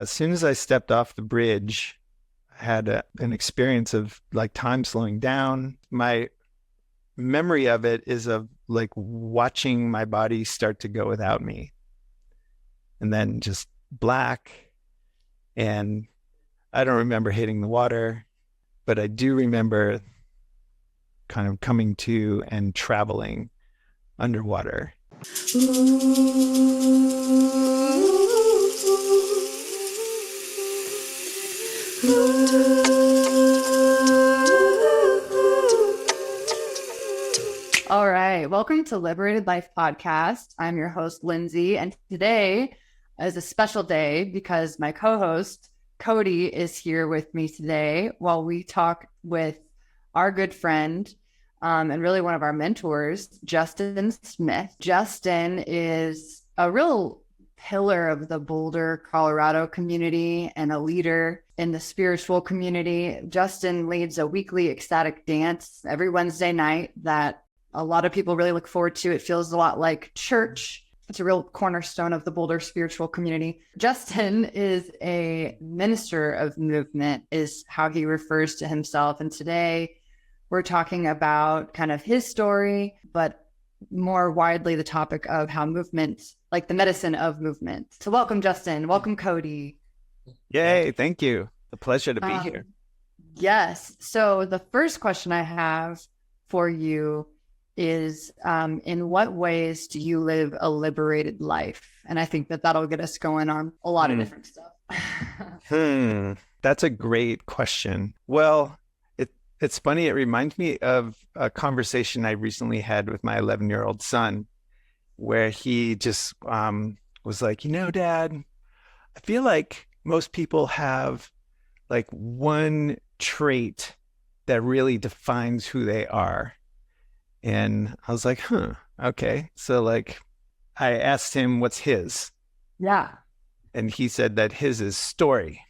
As soon as I stepped off the bridge, I had an experience of like time slowing down. My memory of it is of like watching my body start to go without me and then just black. And I don't remember hitting the water, but I do remember kind of coming to and traveling underwater. All right. Welcome to Liberated Lyfe podcast. I'm your host, Lindsay, and today is a special day because my co-host, Cody, is here with me today while we talk with our good friend and really one of our mentors, Justin Smith. Justin is a real pillar of the Boulder, Colorado community and a leader in the spiritual community. Justin leads a weekly ecstatic dance every Wednesday night that a lot of people really look forward to. It feels a lot like church. It's a real cornerstone of the Boulder spiritual community. Justin is a minister of movement, is how he refers to himself. And today we're talking about kind of his story, but more widely the topic of how movement, like the medicine of movement. So welcome, Justin. Welcome, Cody. Yay, thank you. The pleasure to be here. Yes. So the first question I have for you is in what ways do you live a liberated life? And I think that that'll get us going on a lot of different stuff. That's a great question. Well, it's funny. It reminds me of a conversation I recently had with my 11-year-old son, where he just was like, Dad, I feel like most people have like one trait that really defines who they are. And I was like, okay. So like I asked him what's his. Yeah. And he said that his is story,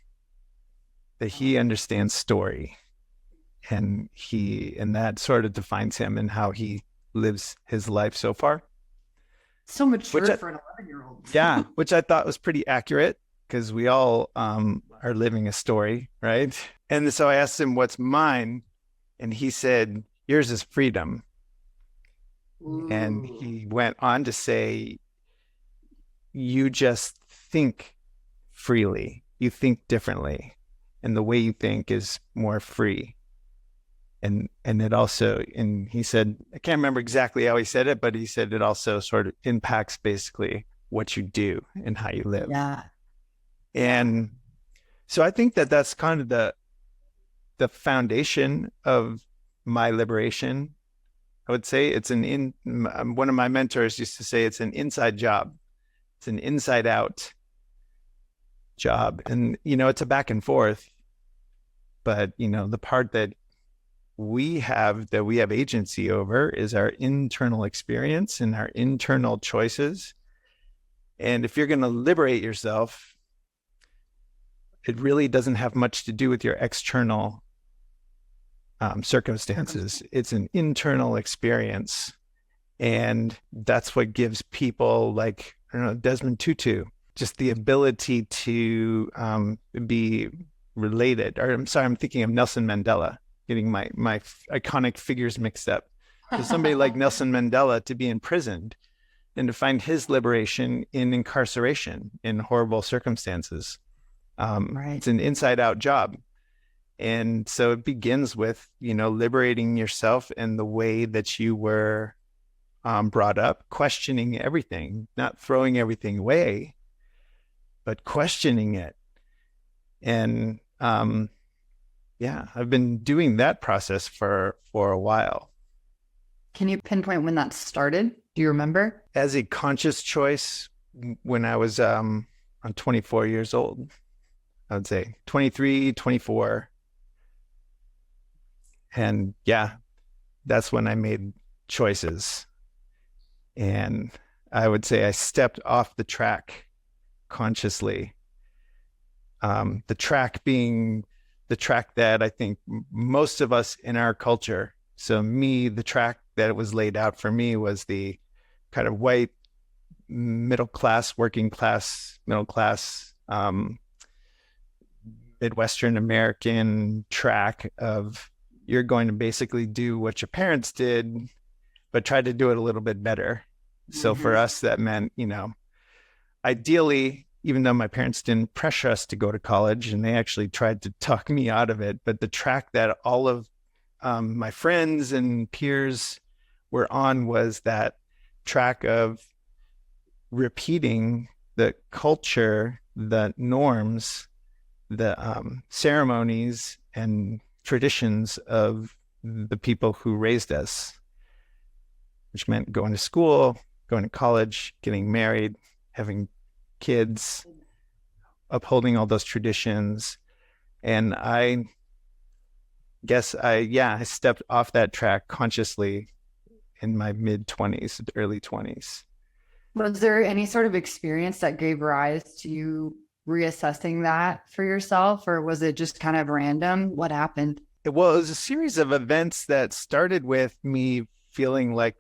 that he understands story. And that sort of defines him and how he lives his life so far. So mature for an 11-year-old. Yeah, which I thought was pretty accurate because we all are living a story, right? And so I asked him what's mine, and he said, yours is freedom. Ooh. And he went on to say, you just think freely, you think differently, and the way you think is more free. And it also, and he said, I can't remember exactly how he said it, but he said it also sort of impacts basically what you do and how you live. Yeah. And so I think that that's kind of the foundation of my liberation. I would say it's one of my mentors used to say it's an inside job. It's an inside out job. And, it's a back and forth, but, the part that we have agency over is our internal experience and our internal choices. And if you're going to liberate yourself, it really doesn't have much to do with your external circumstances. It's an internal experience. And that's what gives people like, I don't know, Desmond Tutu, just the ability to be related. Or I'm sorry, I'm thinking of Nelson Mandela, getting my iconic figures mixed up. So somebody like Nelson Mandela to be imprisoned and to find his liberation in incarceration in horrible circumstances. Right. It's an inside out job. And so it begins with, liberating yourself and the way that you were brought up, questioning everything, not throwing everything away, but questioning it. And I've been doing that process for a while. Can you pinpoint when that started? Do you remember? As a conscious choice when I was I'm 24 years old, I would say 23, 24. And that's when I made choices. And I would say I stepped off the track consciously. The track being the track that I think most of us in our culture, so me, the track that was laid out for me was the kind of white, middle class, working class, middle class Midwestern American track of you're going to basically do what your parents did, but try to do it a little bit better. So for Mhm. us, that meant, ideally, even though my parents didn't pressure us to go to college and they actually tried to talk me out of it, but the track that all of my friends and peers were on was that track of repeating the culture, the norms, the ceremonies and traditions of the people who raised us, which meant going to school, going to college, getting married, having kids, upholding all those traditions. And I guess I stepped off that track consciously in my mid 20s, early 20s. Was there any sort of experience that gave rise to you reassessing that for yourself, or was it just kind of random? What happened? It was a series of events that started with me feeling like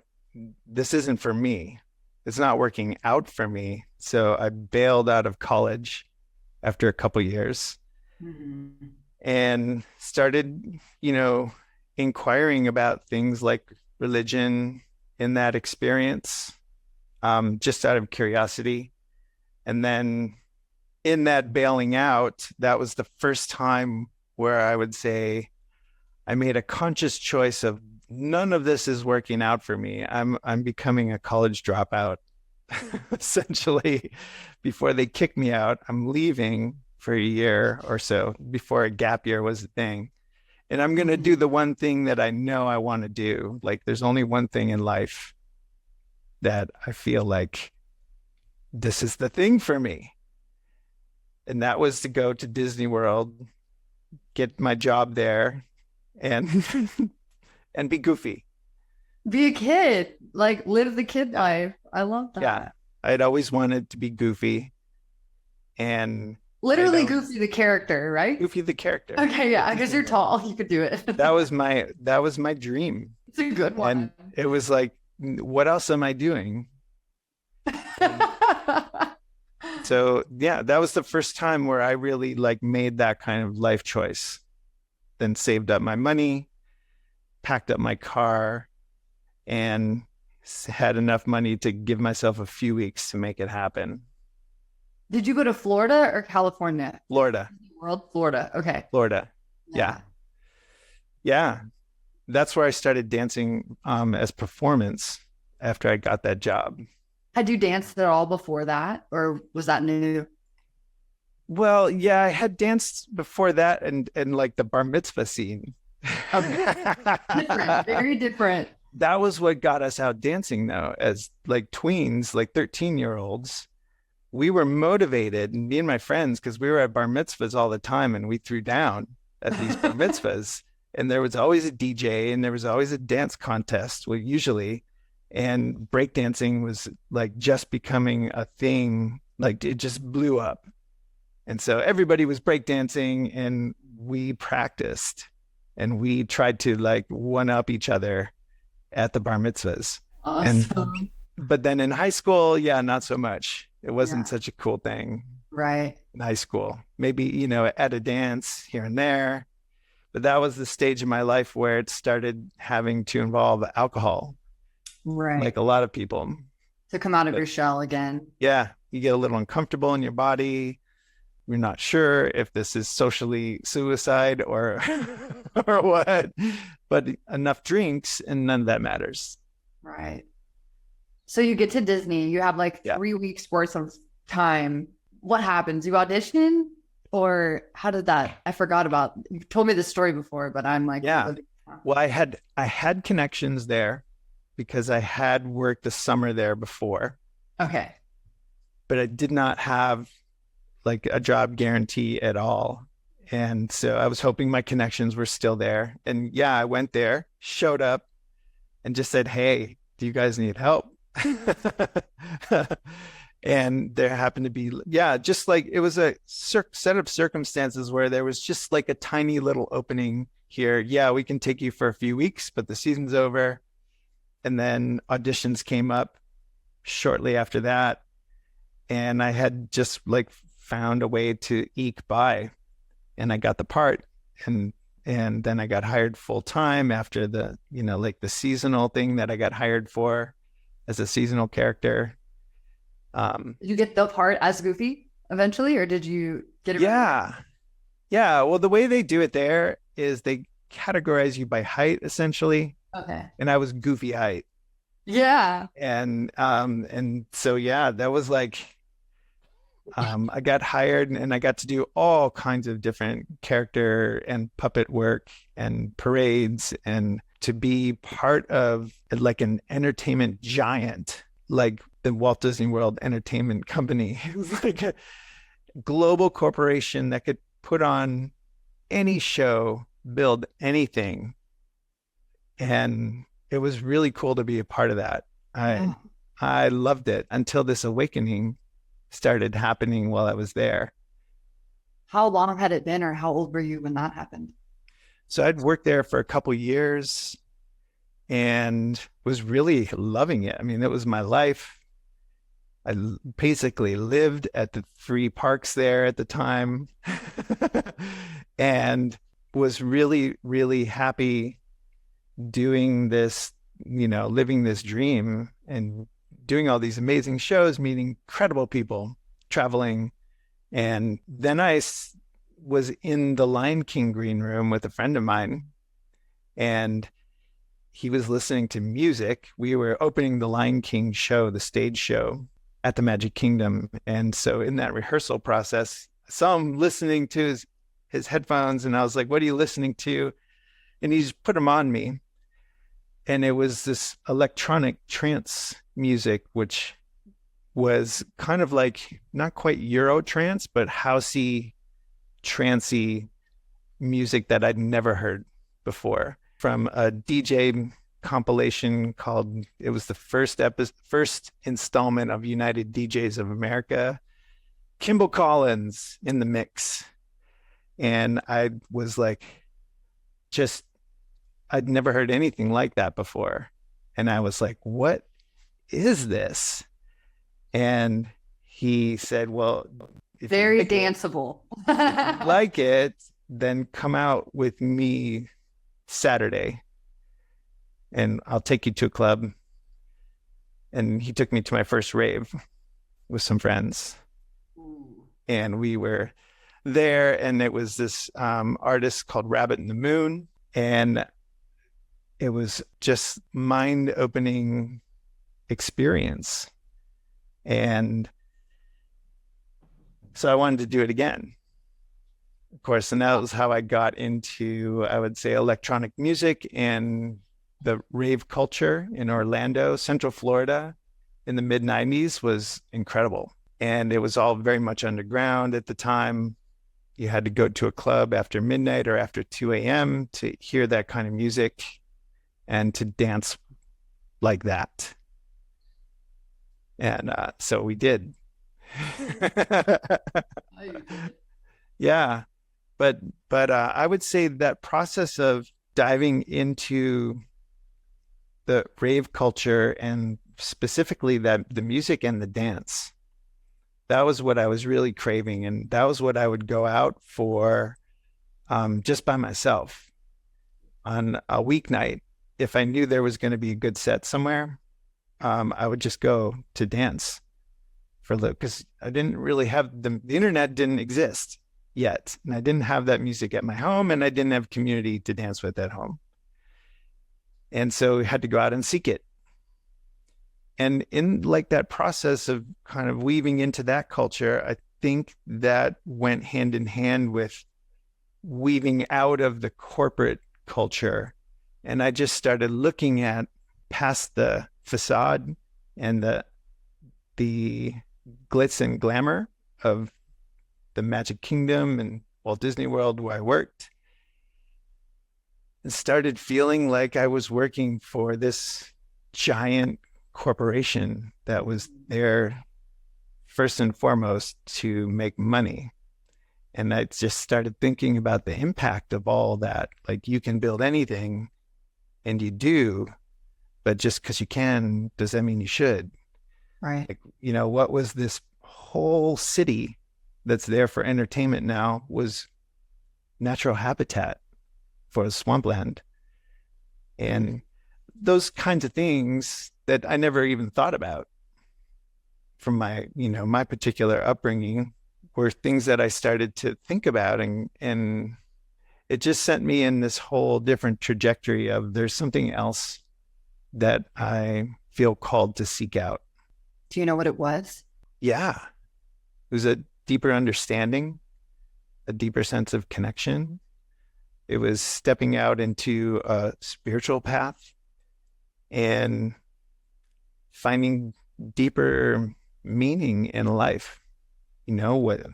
this isn't for me. It's not working out for me. So I bailed out of college after a couple years Mhm. and started, inquiring about things like religion in that experience, just out of curiosity. And then in that bailing out, that was the first time where I would say I made a conscious choice of none of this is working out for me. I'm becoming a college dropout essentially before they kick me out. I'm leaving for a year or so before a gap year was a thing. And I'm going to do Mhm. the one thing that I know I want to do. Like there's only one thing in life that I feel like this is the thing for me. And that was to go to Disney World, get my job there and and be goofy. Be a kid, like live the kid life. I love Yeah. that. I'd always wanted to be goofy and I'd Literally always Goofy the character, right? Goofy the character Okay, at yeah, because Disney you're World. tall, you could do it. That was my dream. It's a good one. And it was like, what else am I doing? And so yeah, that was the first time where I really like made that kind of life choice. Then saved up my money, packed up my car, and had enough money to give myself a few weeks to make it happen. Did you go to Florida or California? Florida, World, Florida. Okay. Florida. Yeah. Yeah. Yeah. That's where I started dancing as performance after I got that job. Had you danced at all before that, or was that new? Well, yeah, I had danced before that and like the bar mitzvah scene. Okay. Different, very different. That was what got us out dancing though, as like tweens, like 13-year-olds. We were motivated, me and my friends, because we were at bar mitzvahs all the time and we threw down at these bar mitzvahs. And there was always a DJ and there was always a dance contest, well, usually. And breakdancing was like just becoming a thing, like it just blew up. And so everybody was breakdancing and we practiced and we tried to like one up each other at the bar mitzvahs. And Awesome. but then in high school, yeah, not so much. It wasn't Yeah. such a cool thing Right. in high school. Maybe, at a dance here and there. But that was the stage in my life where it started having to involve alcohol, like Right. a lot of people. To come out of But your shell again. yeah, you get a little uncomfortable in your body. You're not sure if this is socially suicide or or what, but enough drinks and none of that matters. Right. So you get to Disney, you have like Yeah. 3 weeks worth of time. What happens? You audition, or how did that? I forgot about. You told me this story before, but I'm like, Yeah. Well, I had connections there because I had worked the summer there before, okay. but I did not have like a job guarantee at all. And so I was hoping my connections were still there. And yeah, I went there, showed up, and just said, "Hey, do you guys need help?" And there happened to be, yeah, just like it was a set of circumstances where there was just like a tiny little opening here. Yeah, we can take you for a few weeks, but the season's over. And then auditions came up shortly after that. And I had just like found a way to eke by. and I got the part, and then I got hired full time after the, like the seasonal thing that I got hired for as a seasonal character. Did you get the part as Goofy eventually, or did you get it right Yeah. Yeah. Well, the way they do it there is they categorize you by height essentially. away? Okay. And I was goofy height. Yeah. And so yeah, that was like I got hired and I got to do all kinds of different character and puppet work and parades and to be part of like an entertainment giant like the Walt Disney World Entertainment Company. It was like a global corporation that could put on any show, build anything. And it was really cool to be a part of that. I Oh. I loved it until this awakening started happening while I was there. How long had it been, or how old were you when that happened? So I'd worked there for a couple years and was really loving it. I mean, it was my life. I basically lived at the three parks there at the time and was really, really happy doing this, living this dream and doing all these amazing shows, meeting incredible people, traveling. And then was in the Lion King green room with a friend of mine, and he was listening to music. We were opening the Lion King show, the stage show at the Magic Kingdom. And so in that rehearsal process, I saw him listening to his headphones, and I was like, "What are you listening to?" And he just put them on me. And it was this electronic trance music, which was kind of like not quite Euro trance, but housey, trancey music that I'd never heard before from a DJ compilation called, it was the first installment of United DJs of America. Kimball Collins in the mix. And I was like, just, I'd never heard anything like that before. And I was like, what is this? And he said, well, if you Very like it, danceable. if you like it, then come out with me Saturday and I'll take you to a club. And he took me to my first rave with some friends. Ooh. And we were there, and it was this artist called Rabbit in the Moon. And it was just mind-opening experience. And so I wanted to do it again, of course. And that was how I got into, I would say, electronic music and the rave culture in Orlando. Central Florida in the mid 90s was incredible. And it was all very much underground at the time. You had to go to a club after midnight or after 2 a.m. to hear that kind of music and to dance like that. And so we did. Oh, you did. Yeah. But I would say that process of diving into the rave culture and specifically that the music and the dance, that was what I was really craving. And that was what I would go out for just by myself on a weeknight. If I knew there was going to be a good set somewhere, I would just go to dance for a little, because I didn't really have the internet didn't exist yet. And I didn't have that music at my home, and I didn't have community to dance with at home. And so we had to go out and seek it. And in like that process of kind of weaving into that culture, I think that went hand in hand with weaving out of the corporate culture. And I just started looking at past the facade and the glitz and glamour of the Magic Kingdom and Walt Disney World where I worked, and started feeling like I was working for this giant corporation that was there first and foremost to make money. And I just started thinking about the impact of all that. Like, you can build anything, and you do, but just because you can, does that mean you should? Right. Like, what was this whole city that's there for entertainment now was natural habitat for the swampland. And those kinds of things that I never even thought about from my particular upbringing were things that I started to think about, and it just sent me in this whole different trajectory of there's something else that I feel called to seek out. Do you know what it was? Yeah, it was a deeper understanding, a deeper sense of connection. It was stepping out into a spiritual path and finding deeper meaning in life. What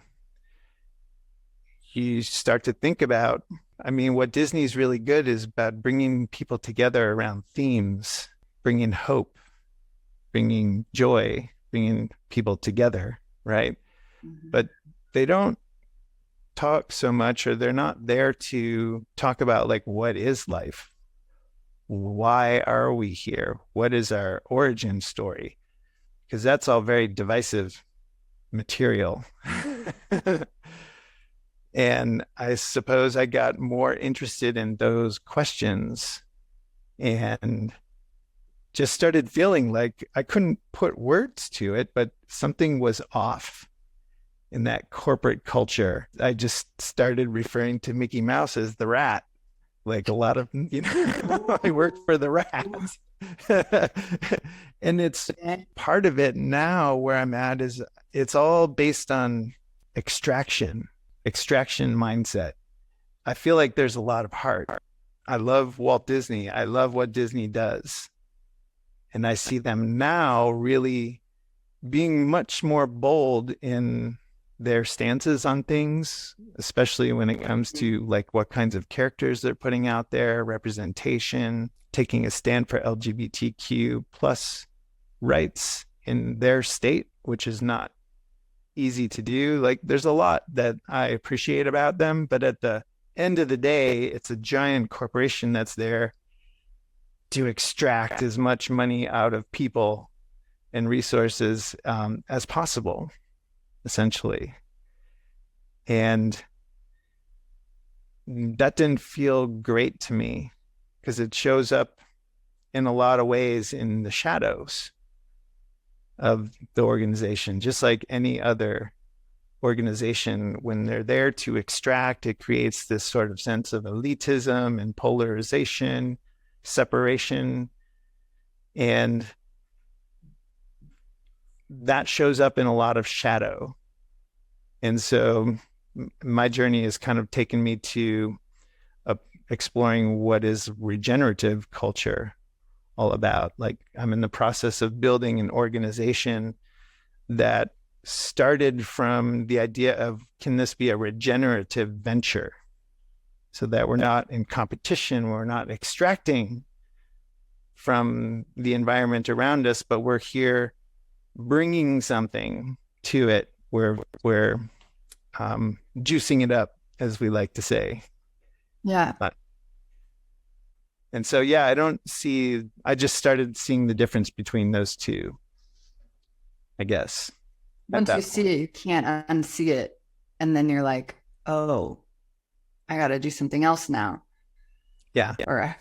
you start to think about. I mean, what Disney's really good is about bringing people together around themes, bringing hope, bringing joy, bringing people together, right? Mm-hmm. But they don't talk so much, or they're not there to talk about like, what is life? Why are we here? What is our origin story? Because that's all very divisive material. And I suppose I got more interested in those questions and just started feeling like I couldn't put words to it, but something was off in that corporate culture. I just started referring to Mickey Mouse as the rat. Like a lot of, I work for the rat. And it's part of it now where I'm at is it's all based on extraction mindset. I feel like there's a lot of heart. I love Walt Disney. I love what Disney does. And I see them now really being much more bold in their stances on things, especially when it comes to like what kinds of characters they're putting out there, representation, taking a stand for LGBTQ plus rights in their state, which is not easy to do. Like there's a lot that I appreciate about them, but at the end of the day, it's a giant corporation that's there to extract as much money out of people and resources as possible, essentially. And that didn't feel great to me because it shows up in a lot of ways in the shadows of the organization, just like any other organization. When they're there to extract, it creates this sort of sense of elitism and polarization, separation, and that shows up in a lot of shadow. And so my journey has kind of taken me to exploring what is regenerative culture all about. Like I'm in the process of building an organization that started from the idea of, can this be a regenerative venture? So that we're not in competition, we're not extracting from the environment around us, but we're here bringing something to it. We're juicing it up, as we like to say. Yeah. And so, yeah, I just started seeing the difference between those two, I guess. Once you see it, you can't unsee it. And then you're like, oh, I got to do something else now. Yeah. Or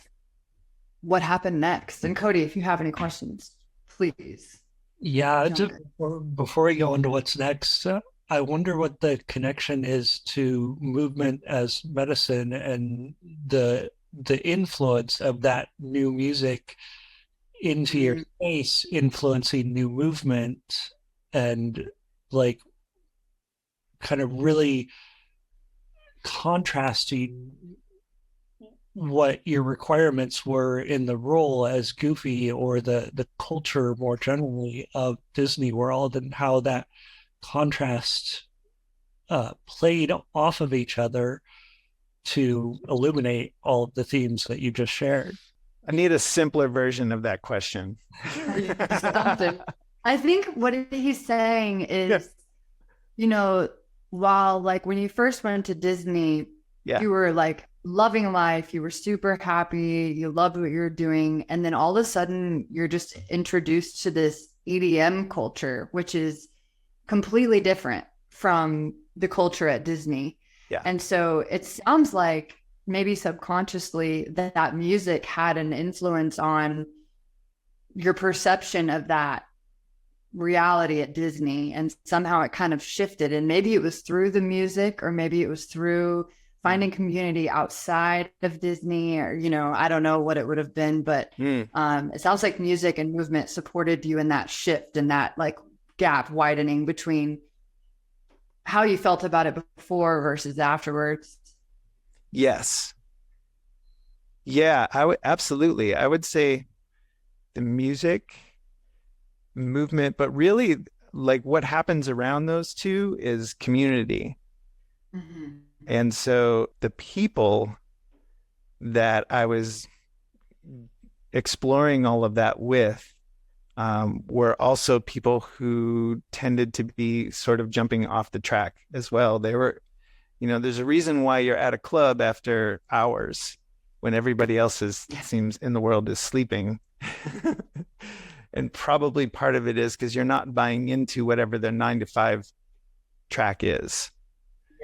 what happened next? And Cody, if you have any questions, please. Yeah, before we go into what's next, I wonder what the connection is to movement as medicine and the influence of that new music into your space, influencing new movement, and like kind of really contrasting what your requirements were in the role as Goofy or the culture more generally of Disney World, and how that contrast played off of each other to illuminate all of the themes that you just shared. I need a simpler version of that question. I think what he's saying is, while like when you first went to Disney, you were like loving life, you were super happy, you loved what you're doing. And then all of a sudden you're just introduced to this EDM culture, which is completely different from the culture at Disney. Yeah. And so it sounds like maybe subconsciously that music had an influence on your perception of that reality at Disney, and somehow it kind of shifted. And maybe it was through the music, or maybe it was through finding community outside of Disney, or, I don't know what it would have been, but Mm. it sounds like music and movement supported you in that shift and that like gap widening between how you felt about it before versus afterwards. Yes. Yeah, I would absolutely. I would say the music, movement, but really like what happens around those two is community. Mm-hmm. And so the people that I was exploring all of that with were also people who tended to be sort of jumping off the track as well. They were, there's a reason why you're at a club after hours when everybody else seems in the world is sleeping. And probably part of it is because you're not buying into whatever their 9 to 5 track is.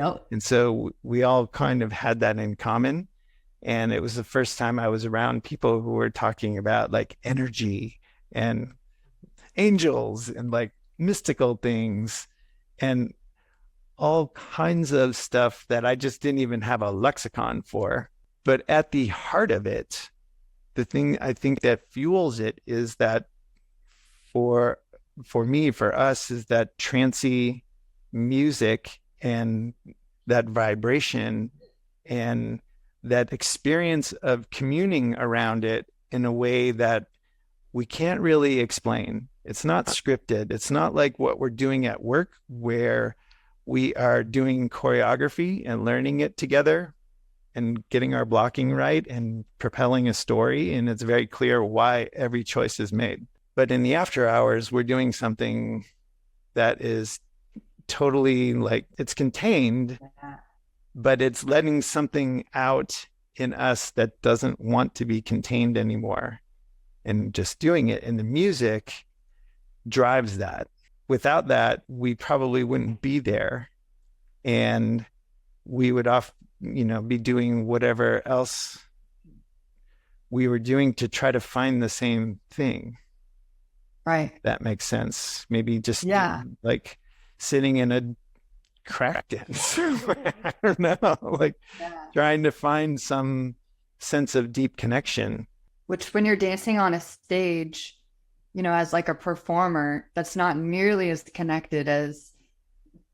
Yep. And so we all kind of had that in common. And it was the first time I was around people who were talking about like energy and angels and like mystical things and all kinds of stuff that I just didn't even have a lexicon for. But at the heart of it, the thing I think that fuels it is that for me, for us, is that trancy music and that vibration and that experience of communing around it in a way that we can't really explain. It's not scripted. It's not like what we're doing at work where we are doing choreography and learning it together and getting our blocking right and propelling a story. And it's very clear why every choice is made. But in the after hours, we're doing something that is totally like it's contained, but it's letting something out in us that doesn't want to be contained anymore. And just doing it. And the music drives that. Without that, we probably wouldn't be there. And we would be doing whatever else we were doing to try to find the same thing. Right. That makes sense. Maybe just like sitting in a crack dance. I don't know, like trying to find some sense of deep connection. Which when you're dancing on a stage, as like a performer, that's not nearly as connected as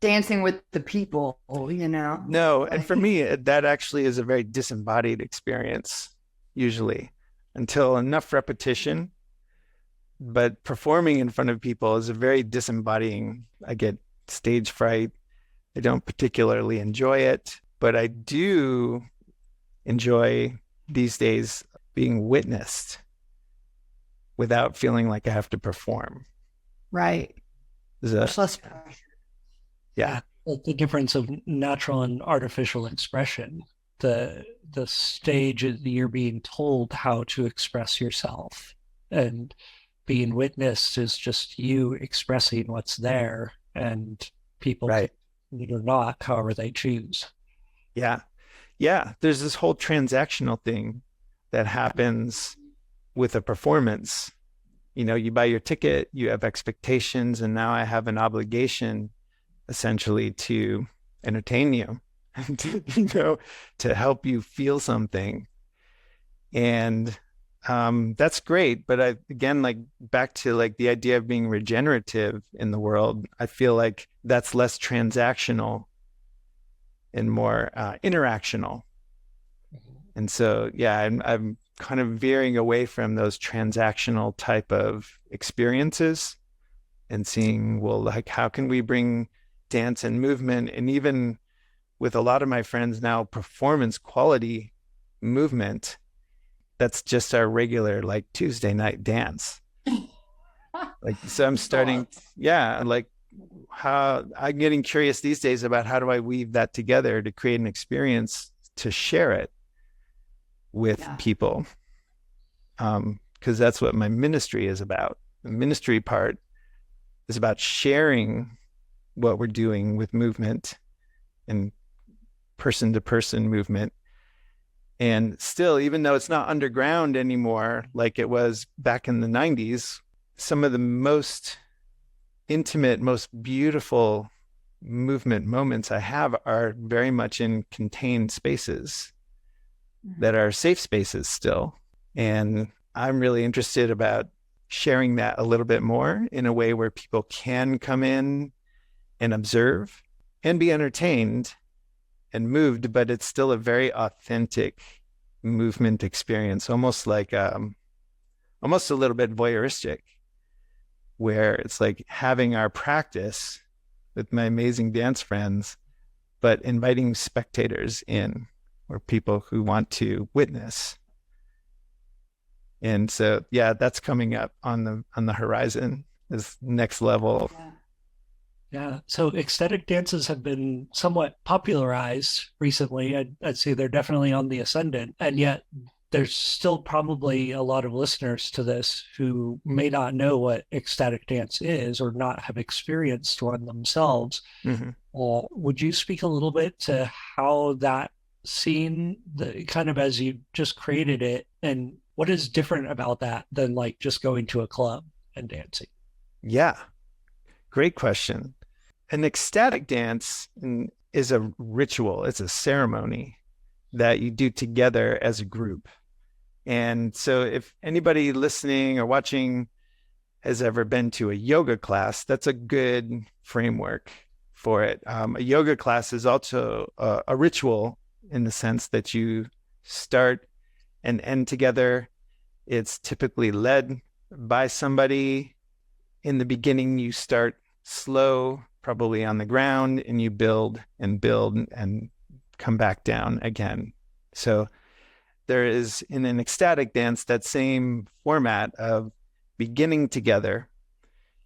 dancing with the people, No, and for me, that actually is a very disembodied experience, usually, until enough repetition. But performing in front of people is a very disembodying. I get stage fright. I don't particularly enjoy it, but I do enjoy these days being witnessed without feeling like I have to perform. Right. Much less pressure. Yeah. Like the difference of natural and artificial expression. The stage is you're being told how to express yourself, and being witnessed is just you expressing what's there, and people right. can it or not, however they choose. Yeah. Yeah. There's this whole transactional thing that happens with a performance. You buy your ticket, you have expectations, and now I have an obligation essentially to entertain you and to help you feel something. And that's great. But again, like back to like the idea of being regenerative in the world, I feel like that's less transactional and more interactional. And so, yeah, I'm kind of veering away from those transactional type of experiences and seeing, well, like, how can we bring dance and movement, and even with a lot of my friends now, performance quality movement that's just our regular like Tuesday night dance. Like, so I'm starting, like how I'm getting curious these days about how do I weave that together to create an experience to share it with people. Because that's what my ministry is about. The ministry part is about sharing what we're doing with movement and person to person movement. And still, even though it's not underground anymore, like it was back in the 90s, some of the most intimate, most beautiful movement moments I have are very much in contained spaces that are safe spaces still. And I'm really interested about sharing that a little bit more in a way where people can come in and observe and be entertained and moved, but it's still a very authentic movement experience, almost like almost a little bit voyeuristic, where it's like having our practice with my amazing dance friends, but inviting spectators in, or people who want to witness. And so, yeah, that's coming up on the horizon, is next level. Yeah. Yeah. So ecstatic dances have been somewhat popularized recently. I'd say they're definitely on the ascendant, and yet there's still probably a lot of listeners to this who may not know what ecstatic dance is or not have experienced one themselves. Mm-hmm. Would you speak a little bit to how that scene, kind of as you just created it, and what is different about that than like just going to a club and dancing? Yeah, great question. An ecstatic dance is a ritual, it's a ceremony that you do together as a group. And so if anybody listening or watching has ever been to a yoga class, that's a good framework for it. A yoga class is also a ritual in the sense that you start and end together. It's typically led by somebody. In the beginning, you start slow, probably on the ground, and you build and come back down again. So there is, in an ecstatic dance, that same format of beginning together.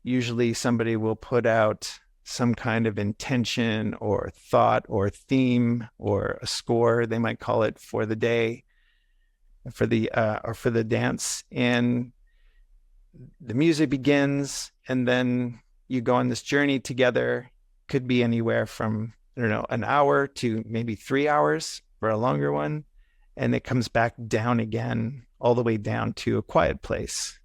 Usually somebody will put out some kind of intention or thought or theme or a score, they might call it, for the day, for the dance. And the music begins, and then you go on this journey together. Could be anywhere from, I don't know, an hour to maybe 3 hours for a longer one. And it comes back down again, all the way down to a quiet place.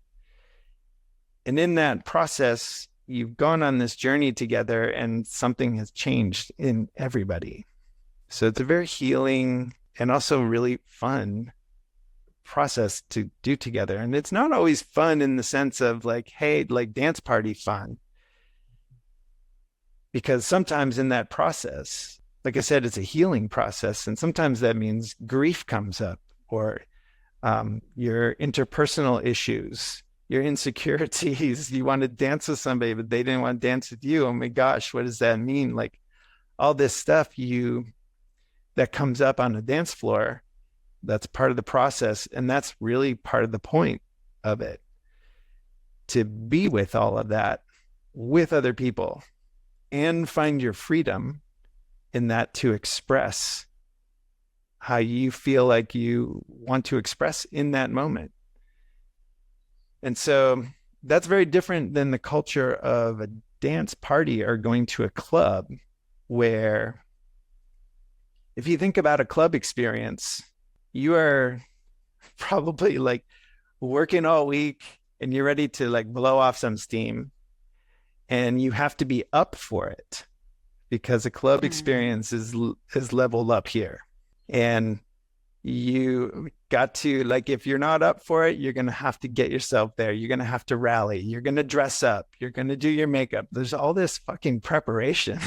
And in that process, you've gone on this journey together and something has changed in everybody. So it's a very healing and also really fun process to do together. And it's not always fun in the sense of like, hey, like dance party fun. Because sometimes in that process, like I said, it's a healing process. And sometimes that means grief comes up, or your interpersonal issues, your insecurities. You want to dance with somebody, but they didn't want to dance with you. Oh my gosh, what does that mean? Like all this stuff that comes up on the dance floor, that's part of the process. And that's really part of the point of it, to be with all of that with other people and find your freedom in that, to express how you feel like you want to express in that moment. And so that's very different than the culture of a dance party or going to a club, where if you think about a club experience, you are probably like working all week and you're ready to like blow off some steam, and you have to be up for it, because a club experience is leveled up here. And you got to, like, if you're not up for it, you're going to have to get yourself there. You're going to have to rally. You're going to dress up. You're going to do your makeup. There's all this fucking preparation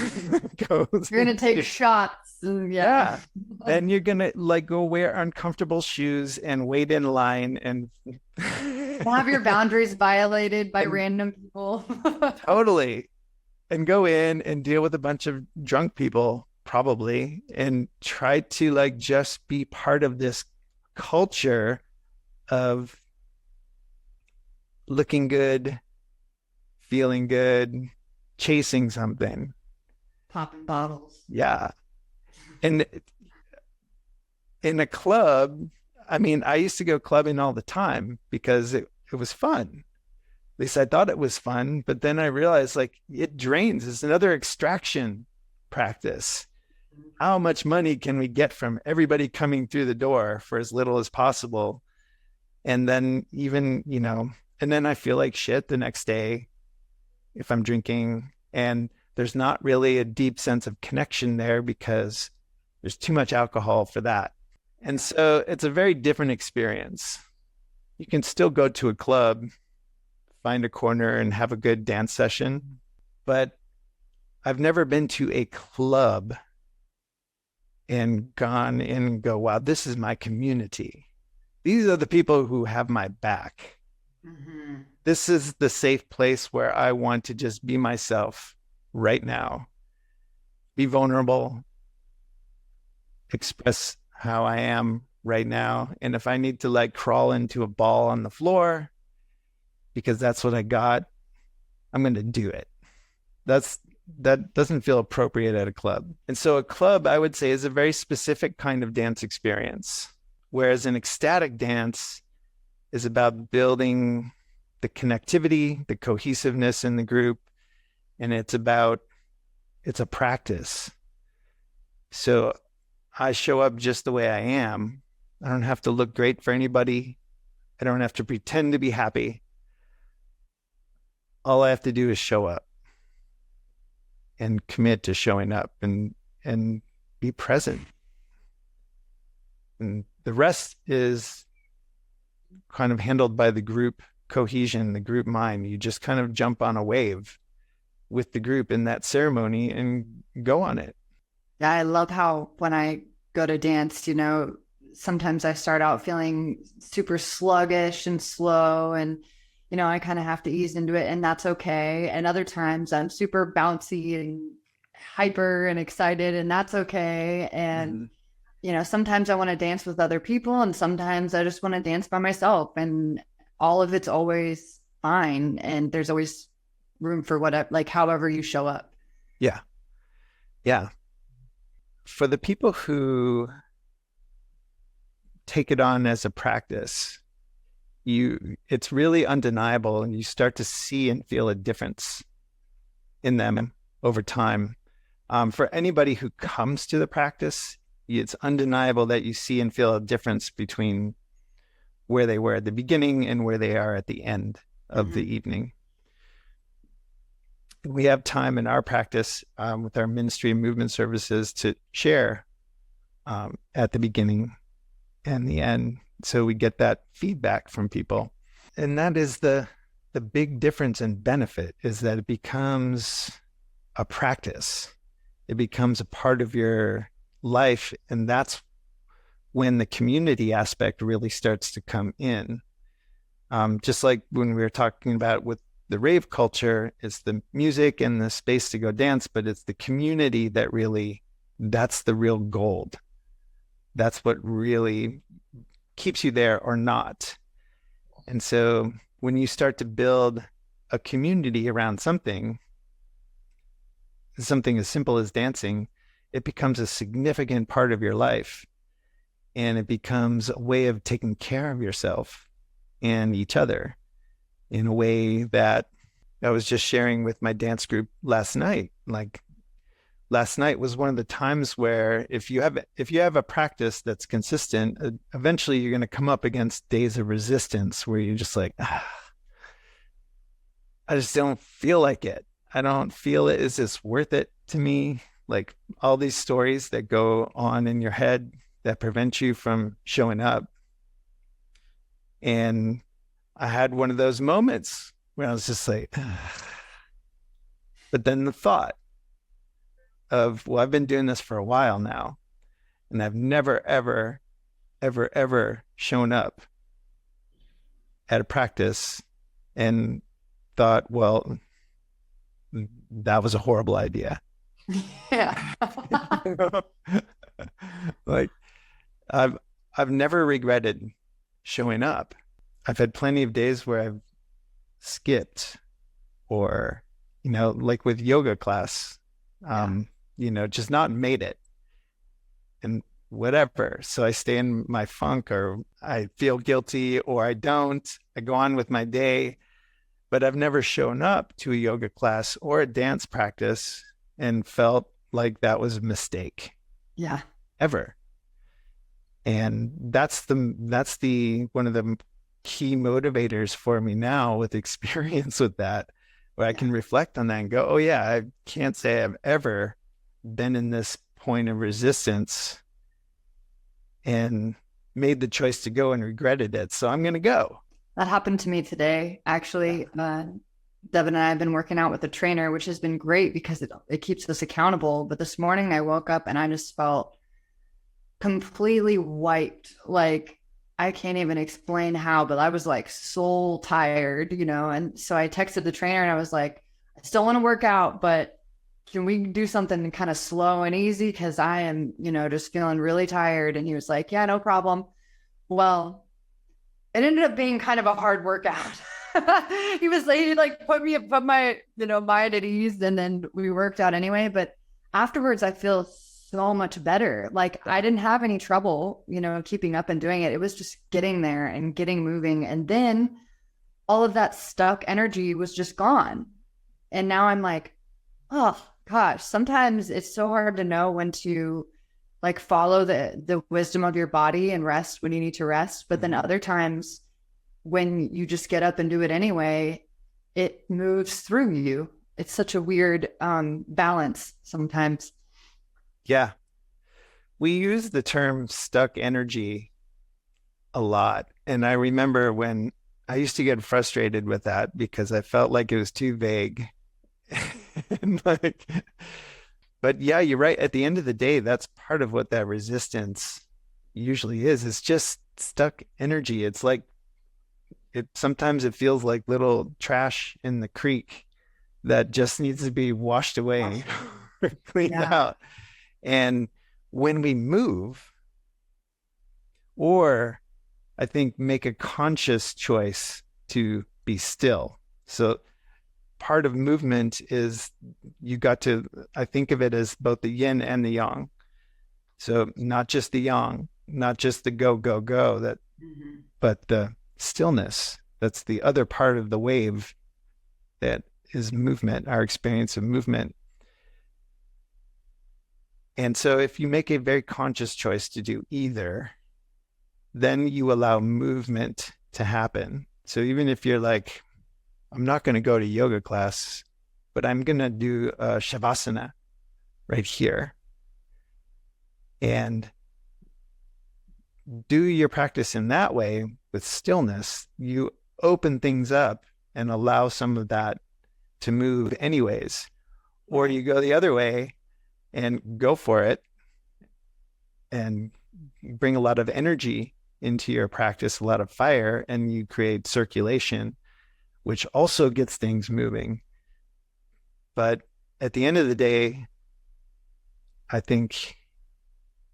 goes. You're going to take shots. Yeah. Then you're going to like go wear uncomfortable shoes and wait in line and have your boundaries violated by random people. Totally. And go in and deal with a bunch of drunk people, probably, and try to like just be part of this culture of looking good, feeling good, chasing something, popping bottles. Yeah. And in a club, I mean, I used to go clubbing all the time because it was fun. At least I thought it was fun, but then I realized like it drains. It's another extraction practice. how much money can we get from everybody coming through the door for as little as possible? And then even, and then I feel like shit the next day if I'm drinking, and there's not really a deep sense of connection there because there's too much alcohol for that. And so it's a very different experience. You can still go to a club, find a corner and have a good dance session, but I've never been to a club and gone in and go, wow, this is my community. These are the people who have my back. Mm-hmm. This is the safe place where I want to just be myself right now, be vulnerable, express how I am right now. And if I need to like crawl into a ball on the floor because that's what I got, I'm going to do it. That doesn't feel appropriate at a club. And so a club, I would say, is a very specific kind of dance experience, whereas an ecstatic dance is about building the connectivity, the cohesiveness in the group, and it's a practice. So I show up just the way I am. I don't have to look great for anybody. I don't have to pretend to be happy. All I have to do is show up and commit to showing up and be present. And the rest is kind of handled by the group cohesion, the group mind. You just kind of jump on a wave with the group in that ceremony and go on it. Yeah, I love how when I go to dance, sometimes I start out feeling super sluggish and slow, and I kind of have to ease into it, and that's okay. And other times I'm super bouncy and hyper and excited, and that's okay. And sometimes I want to dance with other people, and sometimes I just want to dance by myself, and all of it's always fine. And there's always room for whatever, like however you show up. Yeah. Yeah. For the people who take it on as a practice, it's really undeniable, and you start to see and feel a difference in them over time. For anybody who comes to the practice, it's undeniable that you see and feel a difference between where they were at the beginning and where they are at the end of the evening. We have time in our practice with our ministry and movement services to share at the beginning and the end. So we get that feedback from people. And that is the big difference and benefit, is that it becomes a practice. It becomes a part of your life. And that's when the community aspect really starts to come in. Just like when we were talking about with the rave culture, it's the music and the space to go dance, but it's the community that's the real gold. That's what really keeps you there or not. And so when you start to build a community around something as simple as dancing, it becomes a significant part of your life. And it becomes a way of taking care of yourself and each other in a way that I was just sharing with my dance group last night. Like last night was one of the times where if you have a practice that's consistent, eventually you're going to come up against days of resistance where you're just like, I just don't feel like it. I don't feel it. Is this worth it to me? Like all these stories that go on in your head that prevent you from showing up. And I had one of those moments where I was just like, but then the thought of, well, I've been doing this for a while now, and I've never, ever, ever, ever shown up at a practice and thought, well, that was a horrible idea. Yeah. Like I've never regretted showing up. I've had plenty of days where I've skipped or, like with yoga class, just not made it and whatever. So I stay in my funk, or I feel guilty, or I don't. I go on with my day, but I've never shown up to a yoga class or a dance practice and felt like that was a mistake. Yeah. ever. And that's the one of the key motivators for me now with experience with that, where I can reflect on that and go, oh yeah, I can't say I've ever been in this point of resistance and made the choice to go and regretted it. So I'm going to go. That happened to me today. Actually, Devin and I have been working out with a trainer, which has been great because it keeps us accountable. But this morning I woke up and I just felt completely wiped. Like I can't even explain how, but I was like soul tired, And so I texted the trainer and I was like, I still want to work out, but can we do something kind of slow and easy? Cause I am, just feeling really tired. And he was like, yeah, no problem. Well, it ended up being kind of a hard workout. He like put my, mind at ease, and then we worked out anyway. But afterwards I feel so much better. Like I didn't have any trouble, keeping up and doing it. It was just getting there and getting moving. And then all of that stuck energy was just gone. And now I'm like, oh gosh, sometimes it's so hard to know when to like follow the wisdom of your body and rest when you need to rest. But then other times when you just get up and do it anyway, it moves through you. It's such a weird balance sometimes. Yeah. We use the term stuck energy a lot. And I remember when I used to get frustrated with that because I felt like it was too vague. And but yeah, you're right. At the end of the day, that's part of what that resistance usually is. It's just stuck energy. It's like sometimes it feels like little trash in the creek that just needs to be washed away or cleaned out. And when we move, or I think make a conscious choice to be still. So part of movement is I think of it as both the yin and the yang. So not just the yang, not just the go, go, go, but the stillness. That's the other part of the wave that is movement, our experience of movement. And so if you make a very conscious choice to do either, then you allow movement to happen. So even if you're like, I'm not going to go to yoga class, but I'm going to do a shavasana right here. And do your practice in that way with stillness, you open things up and allow some of that to move anyways. Or you go the other way and go for it and bring a lot of energy into your practice, a lot of fire, and you create circulation, which also gets things moving. But at the end of the day, I think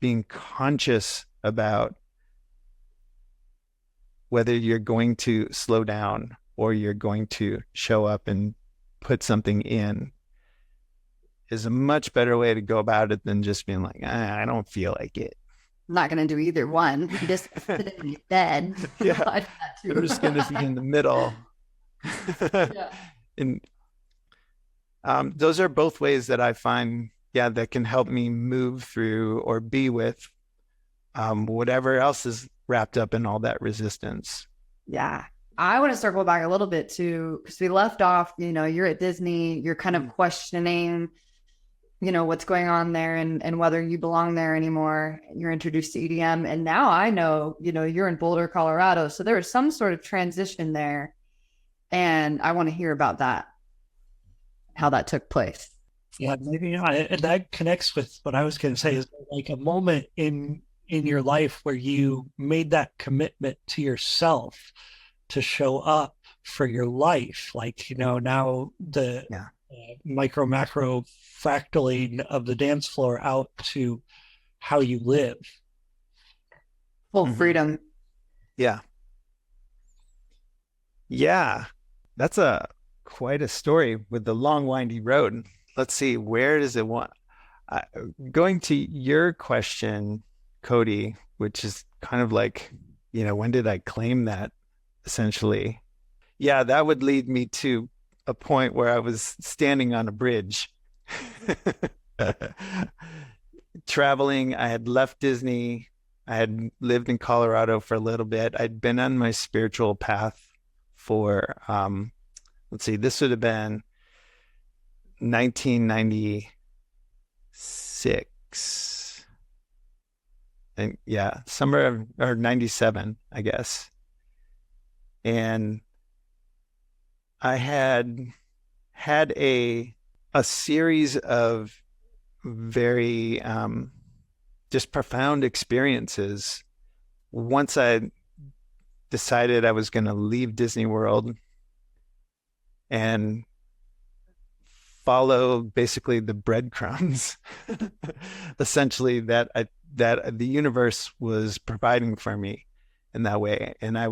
being conscious about whether you're going to slow down or you're going to show up and put something in is a much better way to go about it than just being like, I don't feel like it. I'm not going to do either one. Just sit in your bed. Yeah. I'm just going to be in the middle. Yeah. And those are both ways that I find, that can help me move through or be with whatever else is wrapped up in all that resistance. Yeah. I want to circle back a little bit too, because we left off, you're at Disney, you're kind of questioning, what's going on there and whether you belong there anymore. You're introduced to EDM. And now I know, you're in Boulder, Colorado. So there was some sort of transition there. And I want to hear about that, how that took place. Yeah, maybe and that connects with what I was going to say is like a moment in your life where you made that commitment to yourself to show up for your life. Like, now the micro macro fractaling of the dance floor out to how you live. Full freedom. Yeah. Yeah. That's quite a story with the long windy road. Let's see, where does it want? Going to your question, Cody, which is kind of like, when did I claim that essentially? Yeah, that would lead me to a point where I was standing on a bridge. traveling. I had left Disney. I had lived in Colorado for a little bit. I'd been on my spiritual path for, let's see, this would have been 1996. And yeah, summer of, or 97, I guess. And I had a series of very just profound experiences once I decided I was going to leave Disney World and follow basically the breadcrumbs essentially that the universe was providing for me in that way. And I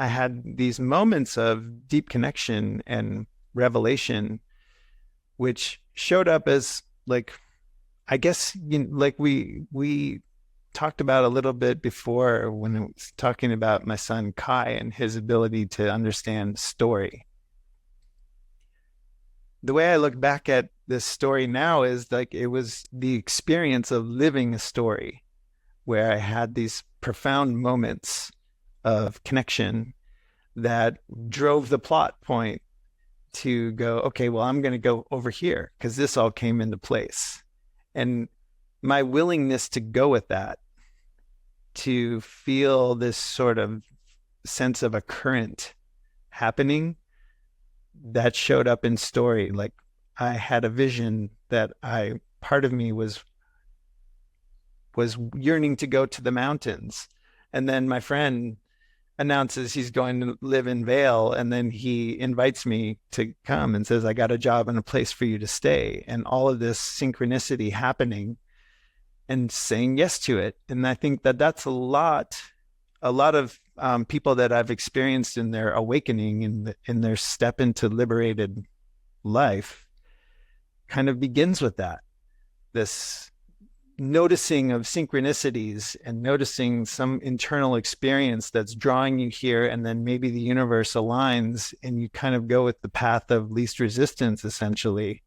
had these moments of deep connection and revelation, which showed up as like, I guess, like we talked about a little bit before when I was talking about my son Kai and his ability to understand story. The way I look back at this story now is like it was the experience of living a story where I had these profound moments of connection that drove the plot point to go, okay, well, I'm going to go over here because this all came into place. And my willingness to go with that, to feel this sort of sense of a current happening that showed up in story. Like I had a vision that part of me was yearning to go to the mountains. And then my friend announces he's going to live in Vail, and then he invites me to come and says, I got a job and a place for you to stay. And all of this synchronicity happening and saying yes to it. And I think that that's a lot of people that I've experienced in their awakening, in their step into liberated life, kind of begins with that, this noticing of synchronicities and noticing some internal experience that's drawing you here, and then maybe the universe aligns and you kind of go with the path of least resistance essentially.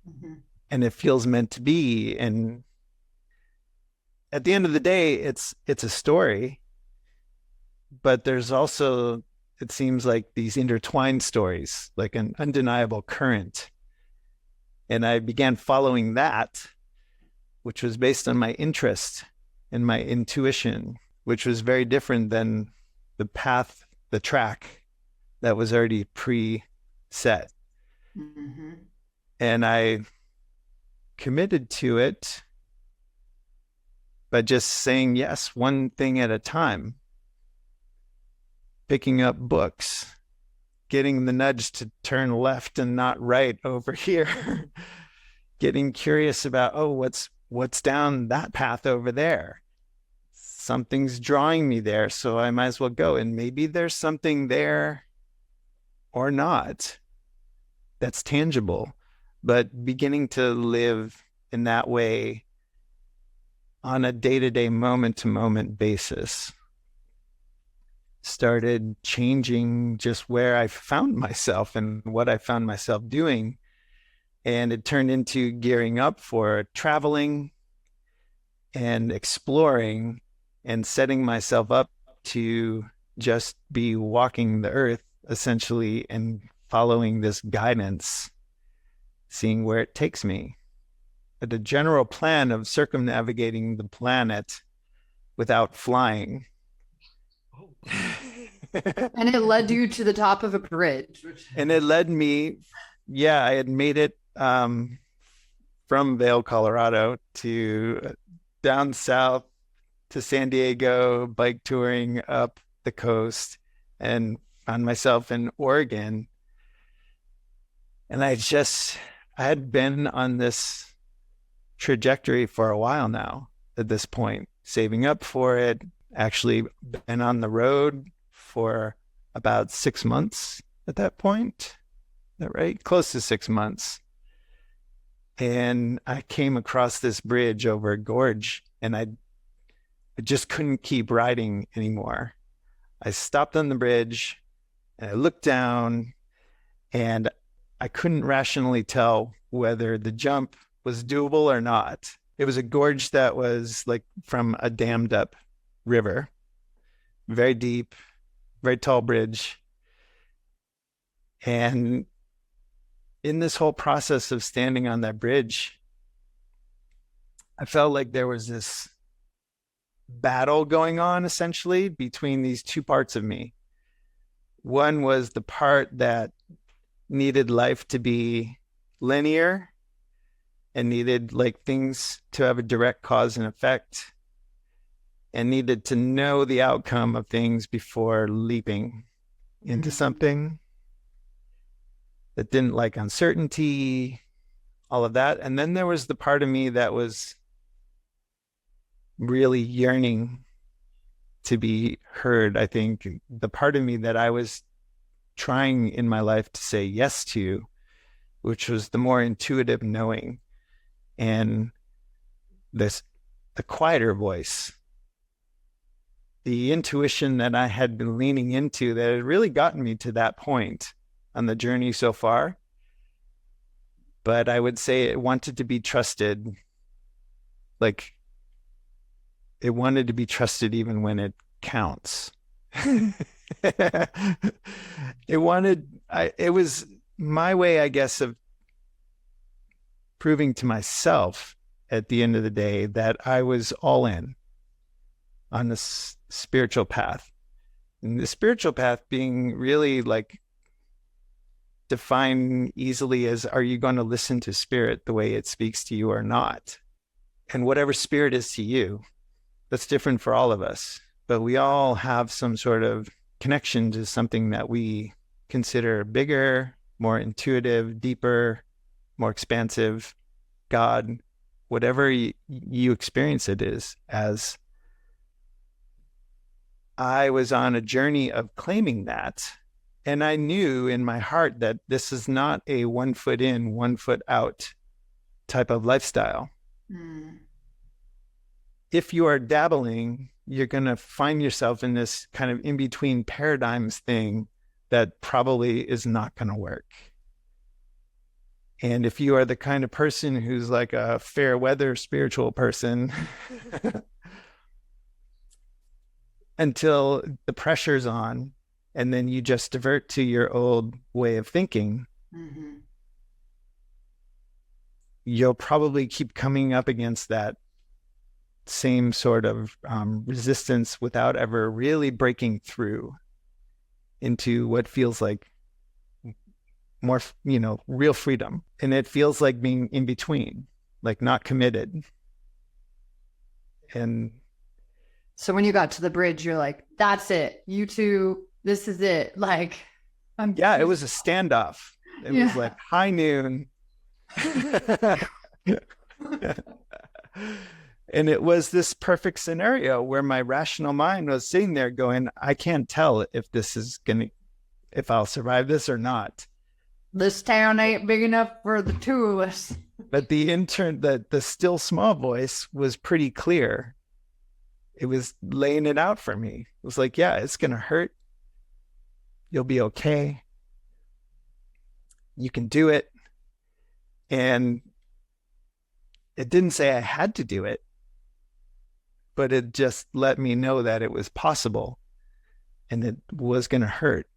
Mm-hmm. And it feels meant to be. And at the end of the day, it's a story, but there's also, it seems like these intertwined stories, like an undeniable current. And I began following that, which was based on my interest and my intuition, which was very different than the path, the track that was already pre-set. Mm-hmm. And I committed to it by just saying yes, one thing at a time, picking up books, getting the nudge to turn left and not right over here, getting curious about, oh, what's down that path over there? Something's drawing me there, so I might as well go. And maybe there's something there or not that's tangible, but beginning to live in that way on a day-to-day, moment-to-moment basis started changing just where I found myself and what I found myself doing. And it turned into gearing up for traveling and exploring and setting myself up to just be walking the earth essentially and following this guidance, seeing where it takes me. But the general plan of circumnavigating the planet without flying. And it led you to the top of a bridge. And it led me, yeah, I had made it from Vail, Colorado to down south to San Diego, bike touring up the coast, and found myself in Oregon. And I had been on this trajectory for a while now at this point, saving up for it, actually been on the road for about 6 months at that point. Is that right? Close to 6 months. And I came across this bridge over a gorge, and I just couldn't keep riding anymore. I stopped on the bridge and I looked down, and I couldn't rationally tell whether the jump was doable or not. It was a gorge that was like from a dammed up river, very deep, very tall bridge. And in this whole process of standing on that bridge, I felt like there was this battle going on essentially between these two parts of me. One was the part that needed life to be linear and needed like things to have a direct cause and effect and needed to know the outcome of things before leaping into something that didn't like uncertainty, all of that. And then there was the part of me that was really yearning to be heard. I think the part of me that I was trying in my life to say yes to, which was the more intuitive knowing and the quieter voice, the intuition that I had been leaning into that had really gotten me to that point on the journey so far. But I would say it wanted to be trusted. Like it wanted to be trusted even when it counts. It was my way, I guess, of proving to myself at the end of the day that I was all in on this spiritual path. And the spiritual path being really like defined easily as, are you going to listen to spirit the way it speaks to you or not? And whatever spirit is to you, that's different for all of us. But we all have some sort of connection to something that we consider bigger, more intuitive, deeper, more expansive, God, whatever you experience it is. As I was on a journey of claiming that, and I knew in my heart that this is not a 1 foot in, 1 foot out type of lifestyle. If you are dabbling, you're going to find yourself in this kind of in between paradigms thing that probably is not going to work. And if you are the kind of person who's like a fair weather spiritual person, until the pressure's on, and then you just divert to your old way of thinking, you'll probably keep coming up against that same sort of resistance without ever really breaking through into what feels like more, real freedom. And it feels like being in between, like not committed. And so when you got to the bridge, you're like, that's it. You two, this is it. Like, it was a standoff. It was like high noon. And it was this perfect scenario where my rational mind was sitting there going, I can't tell if I'll survive this or not. This town ain't big enough for the two of us. But the still small voice was pretty clear. It was laying it out for me. It was like, yeah, it's going to hurt. You'll be okay. You can do it. And it didn't say I had to do it, but it just let me know that it was possible and it was going to hurt.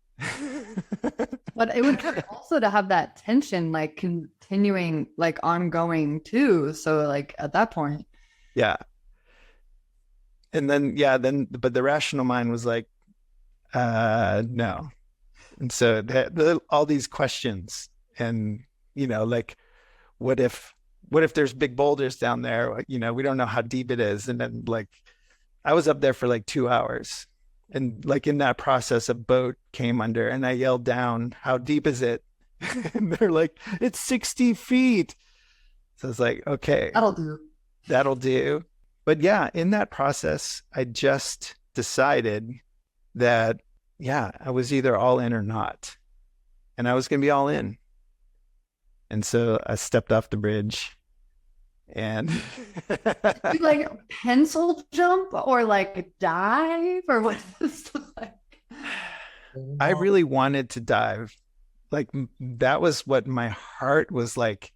But it would also to have that tension, like continuing, like ongoing too. So like at that point. Yeah. And then, but the rational mind was like, no. And so all these questions and, like, what if there's big boulders down there? We don't know how deep it is. And then like, I was up there for like 2 hours. And like in that process, a boat came under and I yelled down, how deep is it? And they're like, it's 60 feet. So I was like, okay, that'll do. But yeah, in that process, I just decided that, I was either all in or not. And I was going to be all in. And so I stepped off the bridge and you like pencil jump or like dive or what is this like? I really wanted to dive. Like that was what my heart was like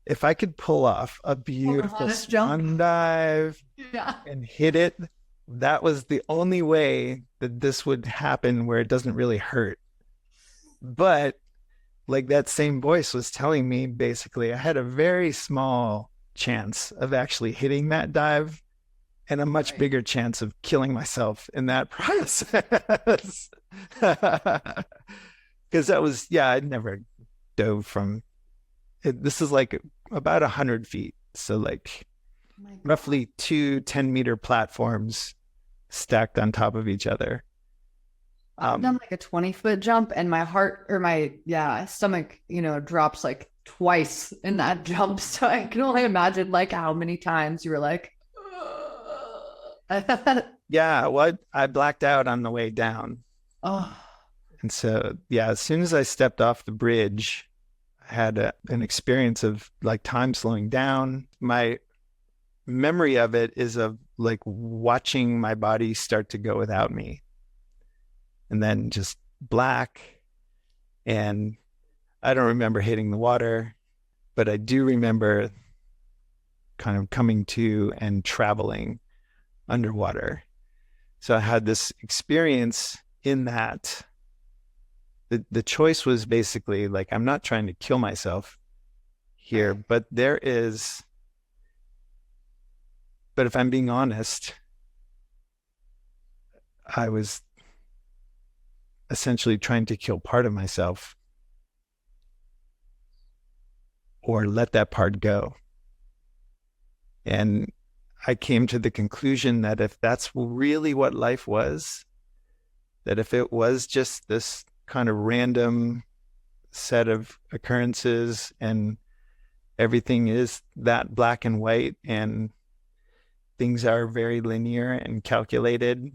if I could pull off a beautiful swan dive Yeah. and hit it, that was the only way that this would happen where it doesn't really hurt. But like that same voice was telling me, basically, I had a very small chance of actually hitting that dive and a much bigger chance of killing myself in that process. Because that was, yeah, I'd never dove from it. This is like about 100 feet. So, like, roughly 2 10-meter platforms stacked on top of each other. I've done like a 20-foot jump, and my heart or my stomach, drops like twice in that jump. So I can only imagine like how many times you were like, yeah, well, I blacked out on the way down. oh, And so, yeah, as soon as I stepped off the bridge, I had an experience of like time slowing down. My memory of it is of like watching my body start to go without me, and then just black. And I don't remember hitting the water, but I do remember kind of coming to and traveling underwater. So I had this experience in that the choice was basically like, I'm not trying to kill myself here, but if I'm being honest, I was essentially trying to kill part of myself or let that part go. And I came to the conclusion that if that's really what life was, that if it was just this kind of random set of occurrences and everything is that black and white and things are very linear and calculated,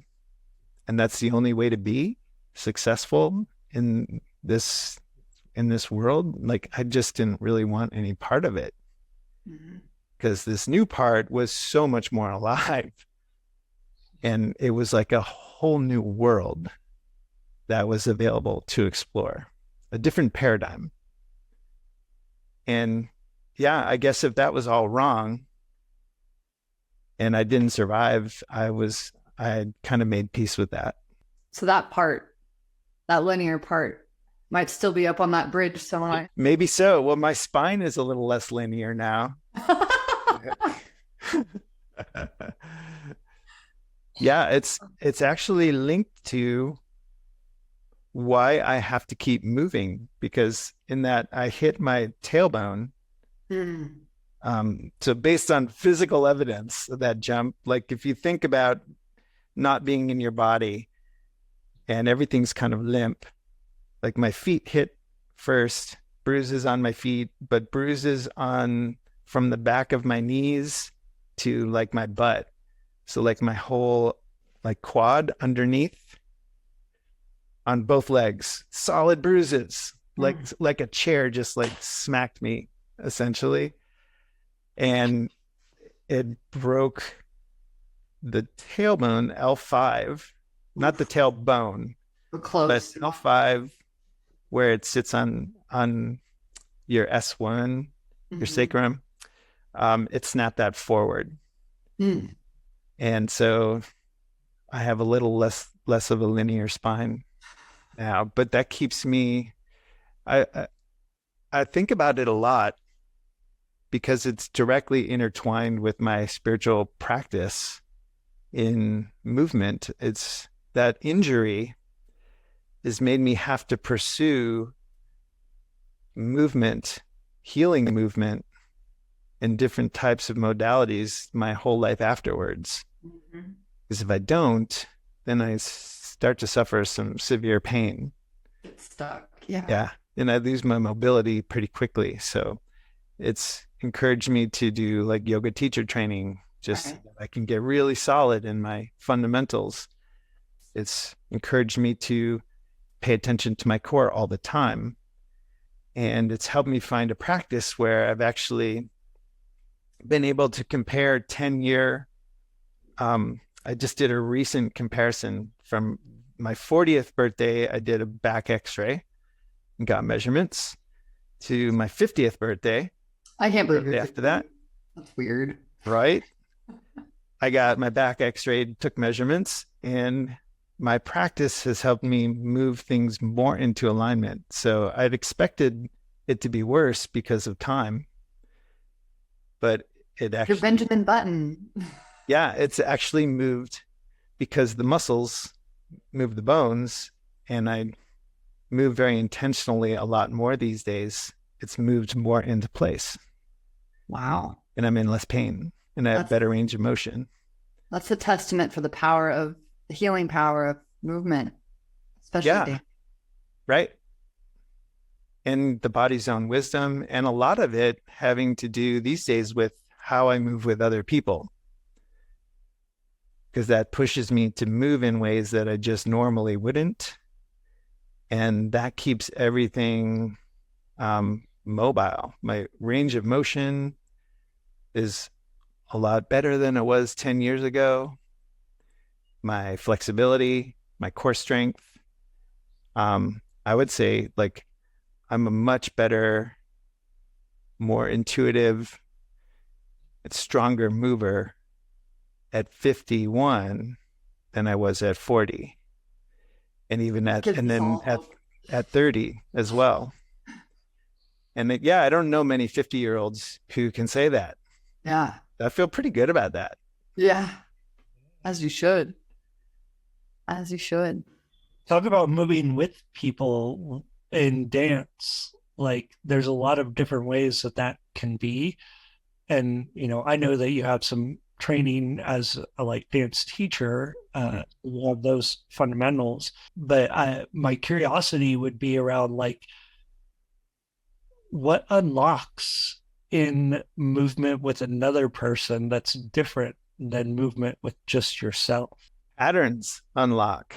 and that's the only way to be successful in this world, like I just didn't really want any part of it. Because this new part was so much more alive, and it was like a whole new world that was available to explore, a different paradigm. And yeah, I guess if that was all wrong and I didn't survive, I had kind of made peace with that. So that linear part might still be up on that bridge somewhere. Maybe so. Well, my spine is a little less linear now. Yeah, it's actually linked to why I have to keep moving, because in that I hit my tailbone. So based on physical evidence of that jump, like if you think about not being in your body and everything's kind of limp, like my feet hit first, bruises on my feet, but bruises from the back of my knees to like my butt. So like my whole like quad underneath on both legs, solid bruises, like a chair just like smacked me essentially. And it broke the tailbone, L5, not the tailbone, but L5, where it sits on your S1, your sacrum. It snapped that forward. And so I have a little less of a linear spine now, but that keeps me, I think about it a lot because it's directly intertwined with my spiritual practice in movement. It's that injury has made me have to pursue movement, healing movement in different types of modalities my whole life afterwards. Because if I don't, then I start to suffer some severe pain. Get stuck. Yeah. Yeah. And I lose my mobility pretty quickly. So it's encouraged me to do like yoga teacher training, just so that I can get really solid in my fundamentals. It's encouraged me to pay attention to my core all the time. And it's helped me find a practice where I've actually been able to compare 10-year. I just did a recent comparison from my 40th birthday. I did a back x-ray and got measurements to my 50th birthday. I can't believe you're After that, That's weird. right? I got my back x-rayed, took measurements, and my practice has helped me move things more into alignment. So I'd expected it to be worse because of time, but it You're actually, Benjamin Button. yeah, it's actually moved because the muscles move the bones, and I move very intentionally a lot more these days. It's moved more into place, Wow. and I'm in less pain, and I have That's better range of motion. that's a testament for the healing power of movement, especially Yeah, dance. right. And the body's own wisdom, and a lot of it having to do these days with how I move with other people, because that pushes me to move in ways that I just normally wouldn't. And that keeps everything mobile. My range of motion is a lot better than it was 10 years ago. My flexibility, my core strength. I would say like I'm a much better, more intuitive, stronger mover at 51 than I was at 40. And even at, Gives and us then all hope. at 30 as well. And yeah, I don't know many 50-year-olds who can say that. Yeah. I feel pretty good about that. Yeah. As you should. As you should. Talk about moving with people in dance. Like there's a lot of different ways that that can be. And, I know that you have some training as a like dance teacher, you have those fundamentals, but my curiosity would be around like what unlocks in movement with another person that's different than movement with just yourself. Patterns unlock.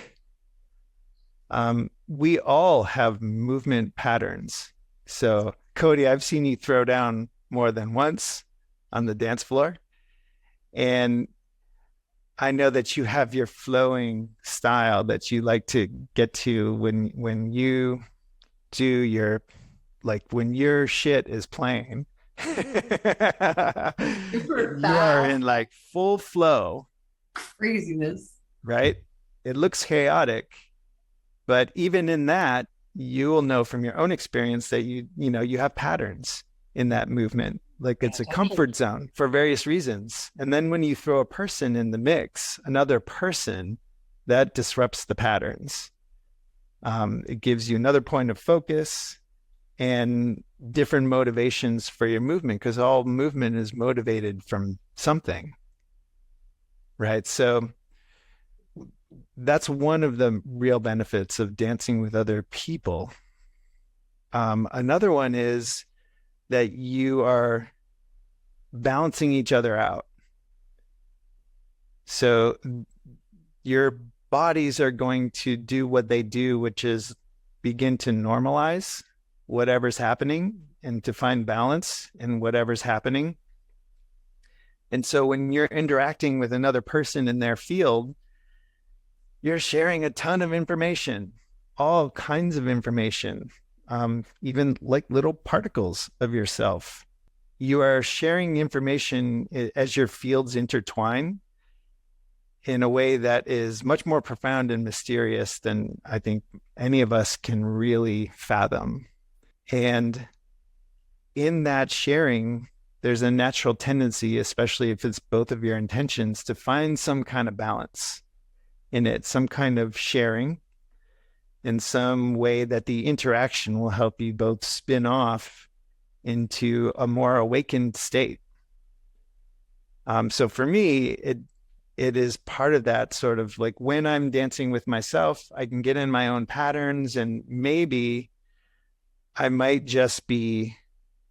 We all have movement patterns. So, Cody, I've seen you throw down more than once on the dance floor. And I know that you have your flowing style that you like to get to when you do your like when your shit is playing. Super You are fast in like full flow, craziness. right? It looks chaotic, but even in that, you will know from your own experience that you have patterns in that movement. Like Yeah, it's a comfort zone for various reasons. And then when you throw a person in the mix, another person, that disrupts the patterns. It gives you another point of focus and different motivations for your movement because all movement is motivated from something, right? So that's one of the real benefits of dancing with other people. Another one is that you are balancing each other out. So your bodies are going to do what they do, which is begin to normalize whatever's happening and to find balance in whatever's happening. And so when you're interacting with another person in their field, you're sharing a ton of information, all kinds of information, even like little particles of yourself. You are sharing information as your fields intertwine in a way that is much more profound and mysterious than I think any of us can really fathom. And in that sharing, there's a natural tendency, especially if it's both of your intentions, to find some kind of balance in it, some kind of sharing in some way that the interaction will help you both spin off into a more awakened state. So for me, it is part of that sort of like when I'm dancing with myself, I can get in my own patterns and maybe I might just be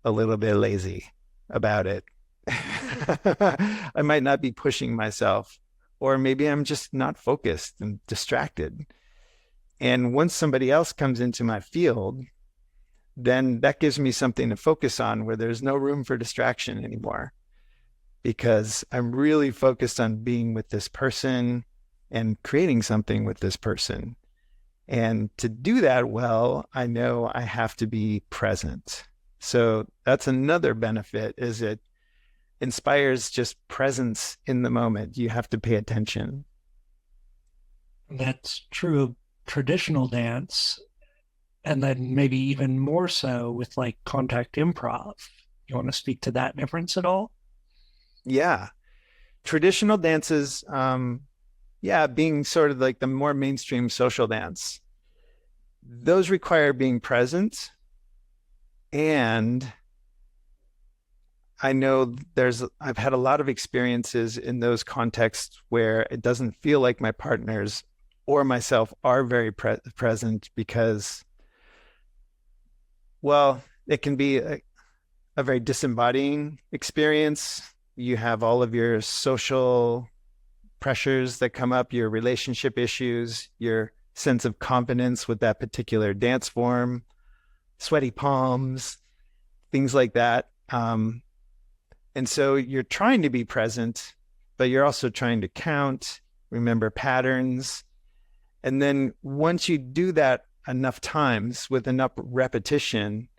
a little bit lazy about it. I might not be pushing myself, or maybe I'm just not focused and distracted. And once somebody else comes into my field, then that gives me something to focus on where there's no room for distraction anymore because I'm really focused on being with this person and creating something with this person. And to do that well, I know I have to be present. So that's another benefit, is it inspires just presence in the moment. You have to pay attention. That's true of traditional dance, and then maybe even more so with like contact improv. You want to speak to that difference at all? Yeah. Traditional dances, yeah, being sort of like the more mainstream social dance, those require being present. And I know I've had a lot of experiences in those contexts where it doesn't feel like my partners or myself are very present because, well, it can be a very disembodying experience. You have all of your social pressures that come up, your relationship issues, your sense of confidence with that particular dance form, sweaty palms, things like that. And so you're trying to be present, but you're also trying to count, remember patterns. And then once you do that enough times with enough repetition,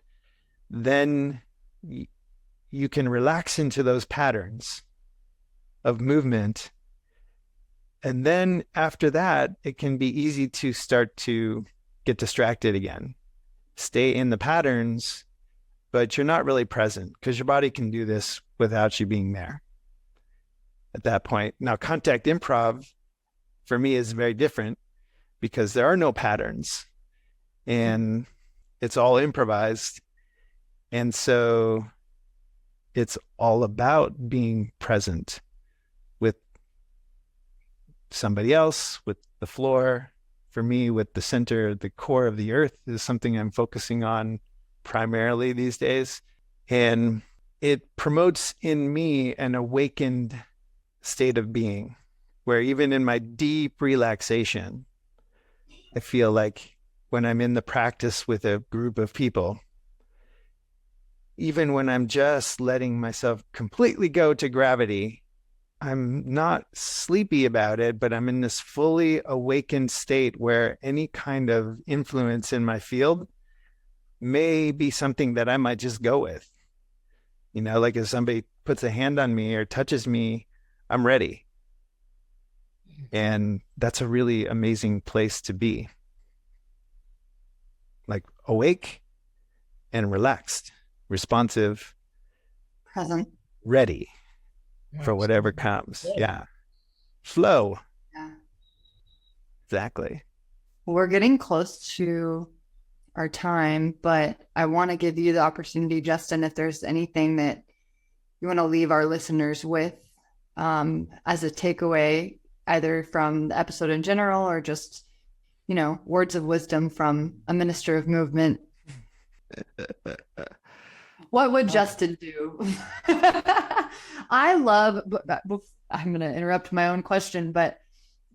then you can relax into those patterns of movement. And then after that, it can be easy to start to get distracted again, stay in the patterns, but you're not really present because your body can do this without you being there at that point. Now, contact improv for me is very different because there are no patterns and it's all improvised. And so it's all about being present with somebody else, with the floor. For me, with the center, the core of the earth is something I'm focusing on primarily these days. And it promotes in me an awakened state of being where even in my deep relaxation, I feel like when I'm in the practice with a group of people, even when I'm just letting myself completely go to gravity, I'm not sleepy about it, but I'm in this fully awakened state where any kind of influence in my field may be something that I might just go with. You know, like if somebody puts a hand on me or touches me, I'm ready. And that's a really amazing place to be. Like awake and relaxed, responsive, Present. ready for whatever comes. Yeah. Flow. Yeah. Exactly. We're getting close to our time, but I want to give you the opportunity, Justin, if there's anything that you want to leave our listeners with as a takeaway, either from the episode in general or just, words of wisdom from a minister of movement. What would Justin do? I'm going to interrupt my own question, but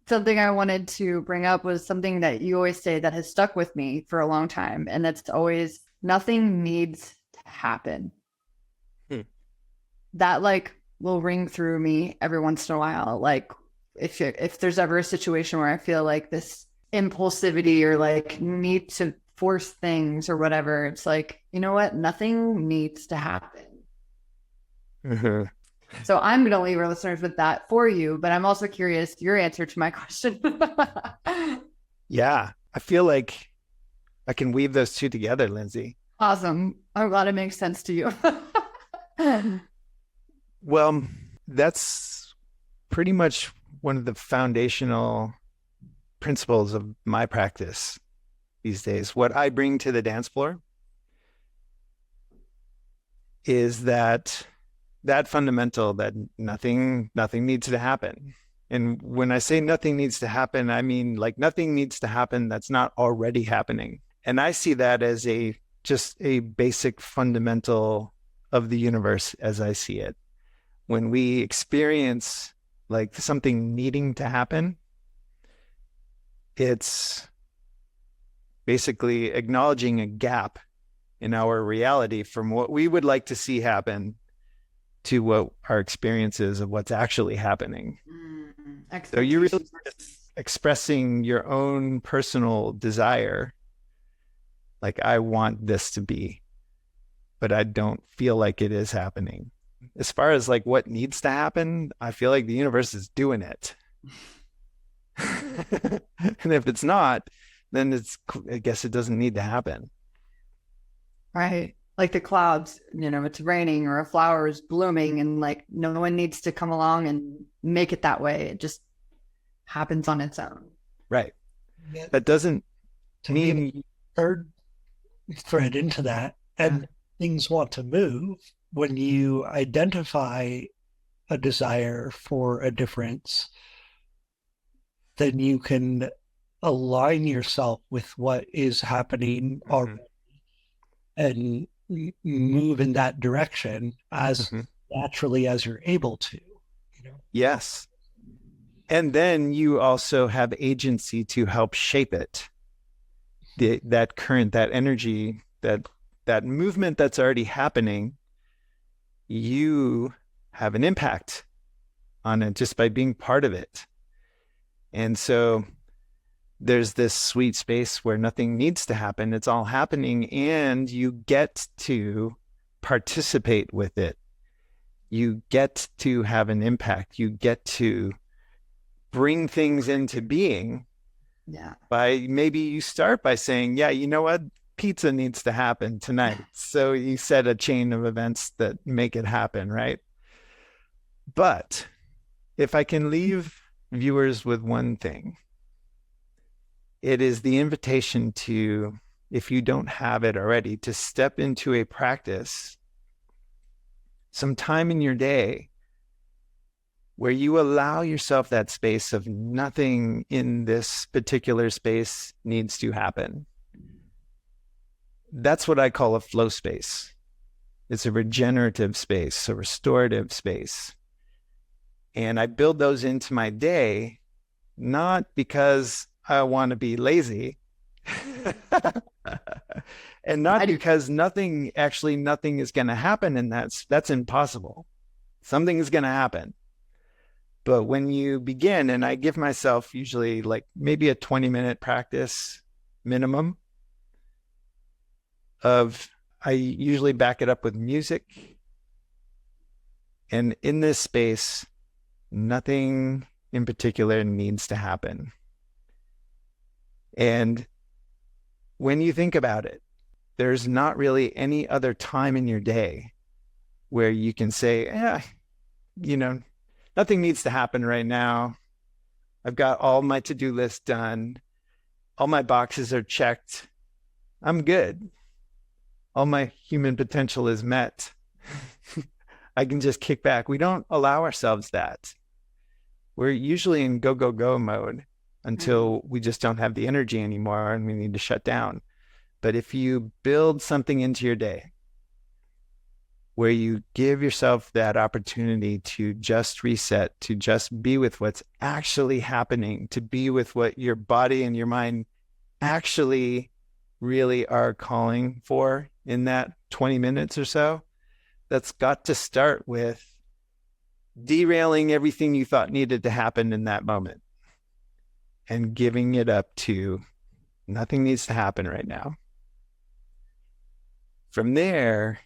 something I wanted to bring up was something that you always say that has stuck with me for a long time. And that's always, nothing needs to happen. That will ring through me every once in a while. Like if there's ever a situation where I feel like this impulsivity or need to force things or whatever, it's like, you know what? Nothing needs to happen. Mm-hmm. So I'm going to leave our listeners with that for you, but I'm also curious your answer to my question. Yeah. I feel like I can weave those two together, Lindsay. Awesome. I'm glad it makes sense to you. Well, that's pretty much one of the foundational principles of my practice these days. What I bring to the dance floor is that fundamental that nothing needs to happen. And when I say nothing needs to happen, I mean like nothing needs to happen that's not already happening. And I see that as just a basic fundamental of the universe as I see it. When we experience like something needing to happen, it's basically acknowledging a gap in our reality from what we would like to see happen to what our experience is of what's actually happening. So you're really expressing your own personal desire. Like, I want this to be. but I don't feel like it is happening. As far as like what needs to happen, I feel like the universe is doing it. And if it's not, then I guess it doesn't need to happen. Right. Like the clouds, it's raining or a flower is blooming and like no one needs to come along and make it that way. It just happens on its own. Right. Yeah, That doesn't to me, mean, third thread into that, and things want to move when you identify a desire for a difference, then you can align yourself with what is happening already and move in that direction as naturally as you're able to, yes. And then you also have agency to help shape it. That current, that energy, that movement that's already happening, you have an impact on it just by being part of it. And so there's this sweet space where nothing needs to happen. It's all happening, and you get to participate with it. You get to have an impact. You get to bring things into being. Yeah. Maybe you start by saying, yeah, you know what? Pizza needs to happen tonight. So you set a chain of events that make it happen, right? But if I can leave viewers with one thing, it is the invitation to, if you don't have it already, to step into a practice some time in your day where you allow yourself that space of nothing in this particular space needs to happen. That's what I call a flow space. It's a regenerative space, a restorative space. And I build those into my day, not because I want to be lazy and not because nothing is going to happen. And that's impossible. Something is going to happen. But when you begin, and I give myself usually like maybe a 20-minute practice minimum I usually back it up with music. And in this space, nothing in particular needs to happen. And when you think about it, there's not really any other time in your day where you can say, nothing needs to happen right now. I've got all my to-do list done. All my boxes are checked. I'm good. All my human potential is met. I can just kick back. We don't allow ourselves that. We're usually in go, go, go mode until we just don't have the energy anymore and we need to shut down. But if you build something into your day where you give yourself that opportunity to just reset, to just be with what's actually happening, to be with what your body and your mind actually really are calling for in that 20 minutes or so, that's got to start with derailing everything you thought needed to happen in that moment and giving it up to nothing needs to happen right now. From there,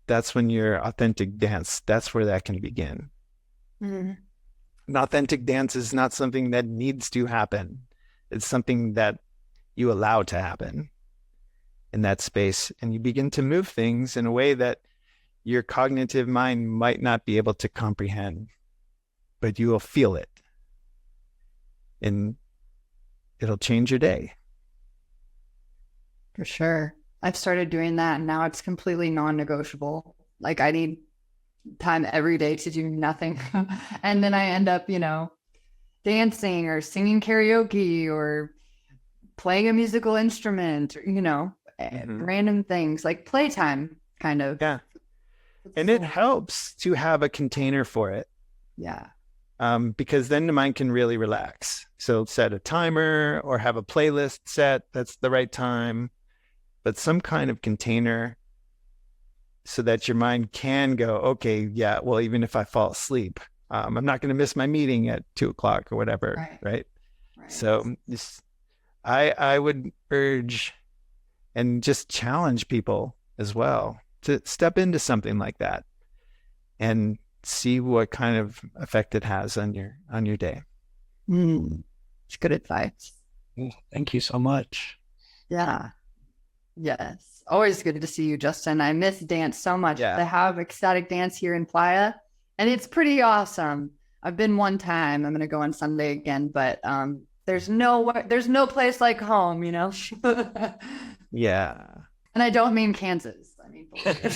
that's when your authentic dance, that's where that can begin. An authentic dance is not something that needs to happen. It's something that you allow to happen in that space. And you begin to move things in a way that your cognitive mind might not be able to comprehend, but you will feel it. And it'll change your day. For sure. I've started doing that and now it's completely non-negotiable. Like I need time every day to do nothing. And then I end up, dancing or singing karaoke or playing a musical instrument, or, random things like playtime kind of. Yeah. And it helps to have a container for it. Yeah. Because then the mind can really relax. So set a timer or have a playlist set. That's the right time. But some kind of container so that your mind can go, okay, yeah, well, even if I fall asleep, I'm not going to miss my meeting at 2:00 or whatever. Right. So I would urge and just challenge people as well to step into something like that and see what kind of effect it has on your day. It's good advice. Thank you so much. Yeah. Yes. Always good to see you, Justin. I miss dance so much. Yeah. They have Ecstatic Dance here in Playa, and it's pretty awesome. I've been one time. I'm going to go on Sunday again, but there's no place like home, you know? Yeah. And I don't mean Kansas. I mean Boulder.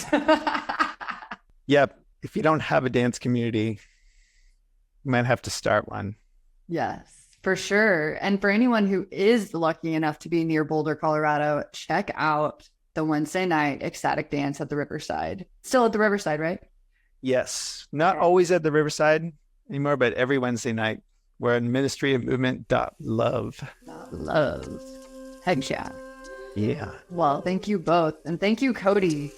Yep. If you don't have a dance community, you might have to start one. Yes, for sure. And for anyone who is lucky enough to be near Boulder, Colorado, check out the Wednesday night Ecstatic Dance at the Riverside. Still at the Riverside, right? Yes. Not always at the Riverside anymore, but every Wednesday night. We're at ministryofmovement.love. Love. Heck yeah. Yeah. Well, thank you both. And thank you, Cody.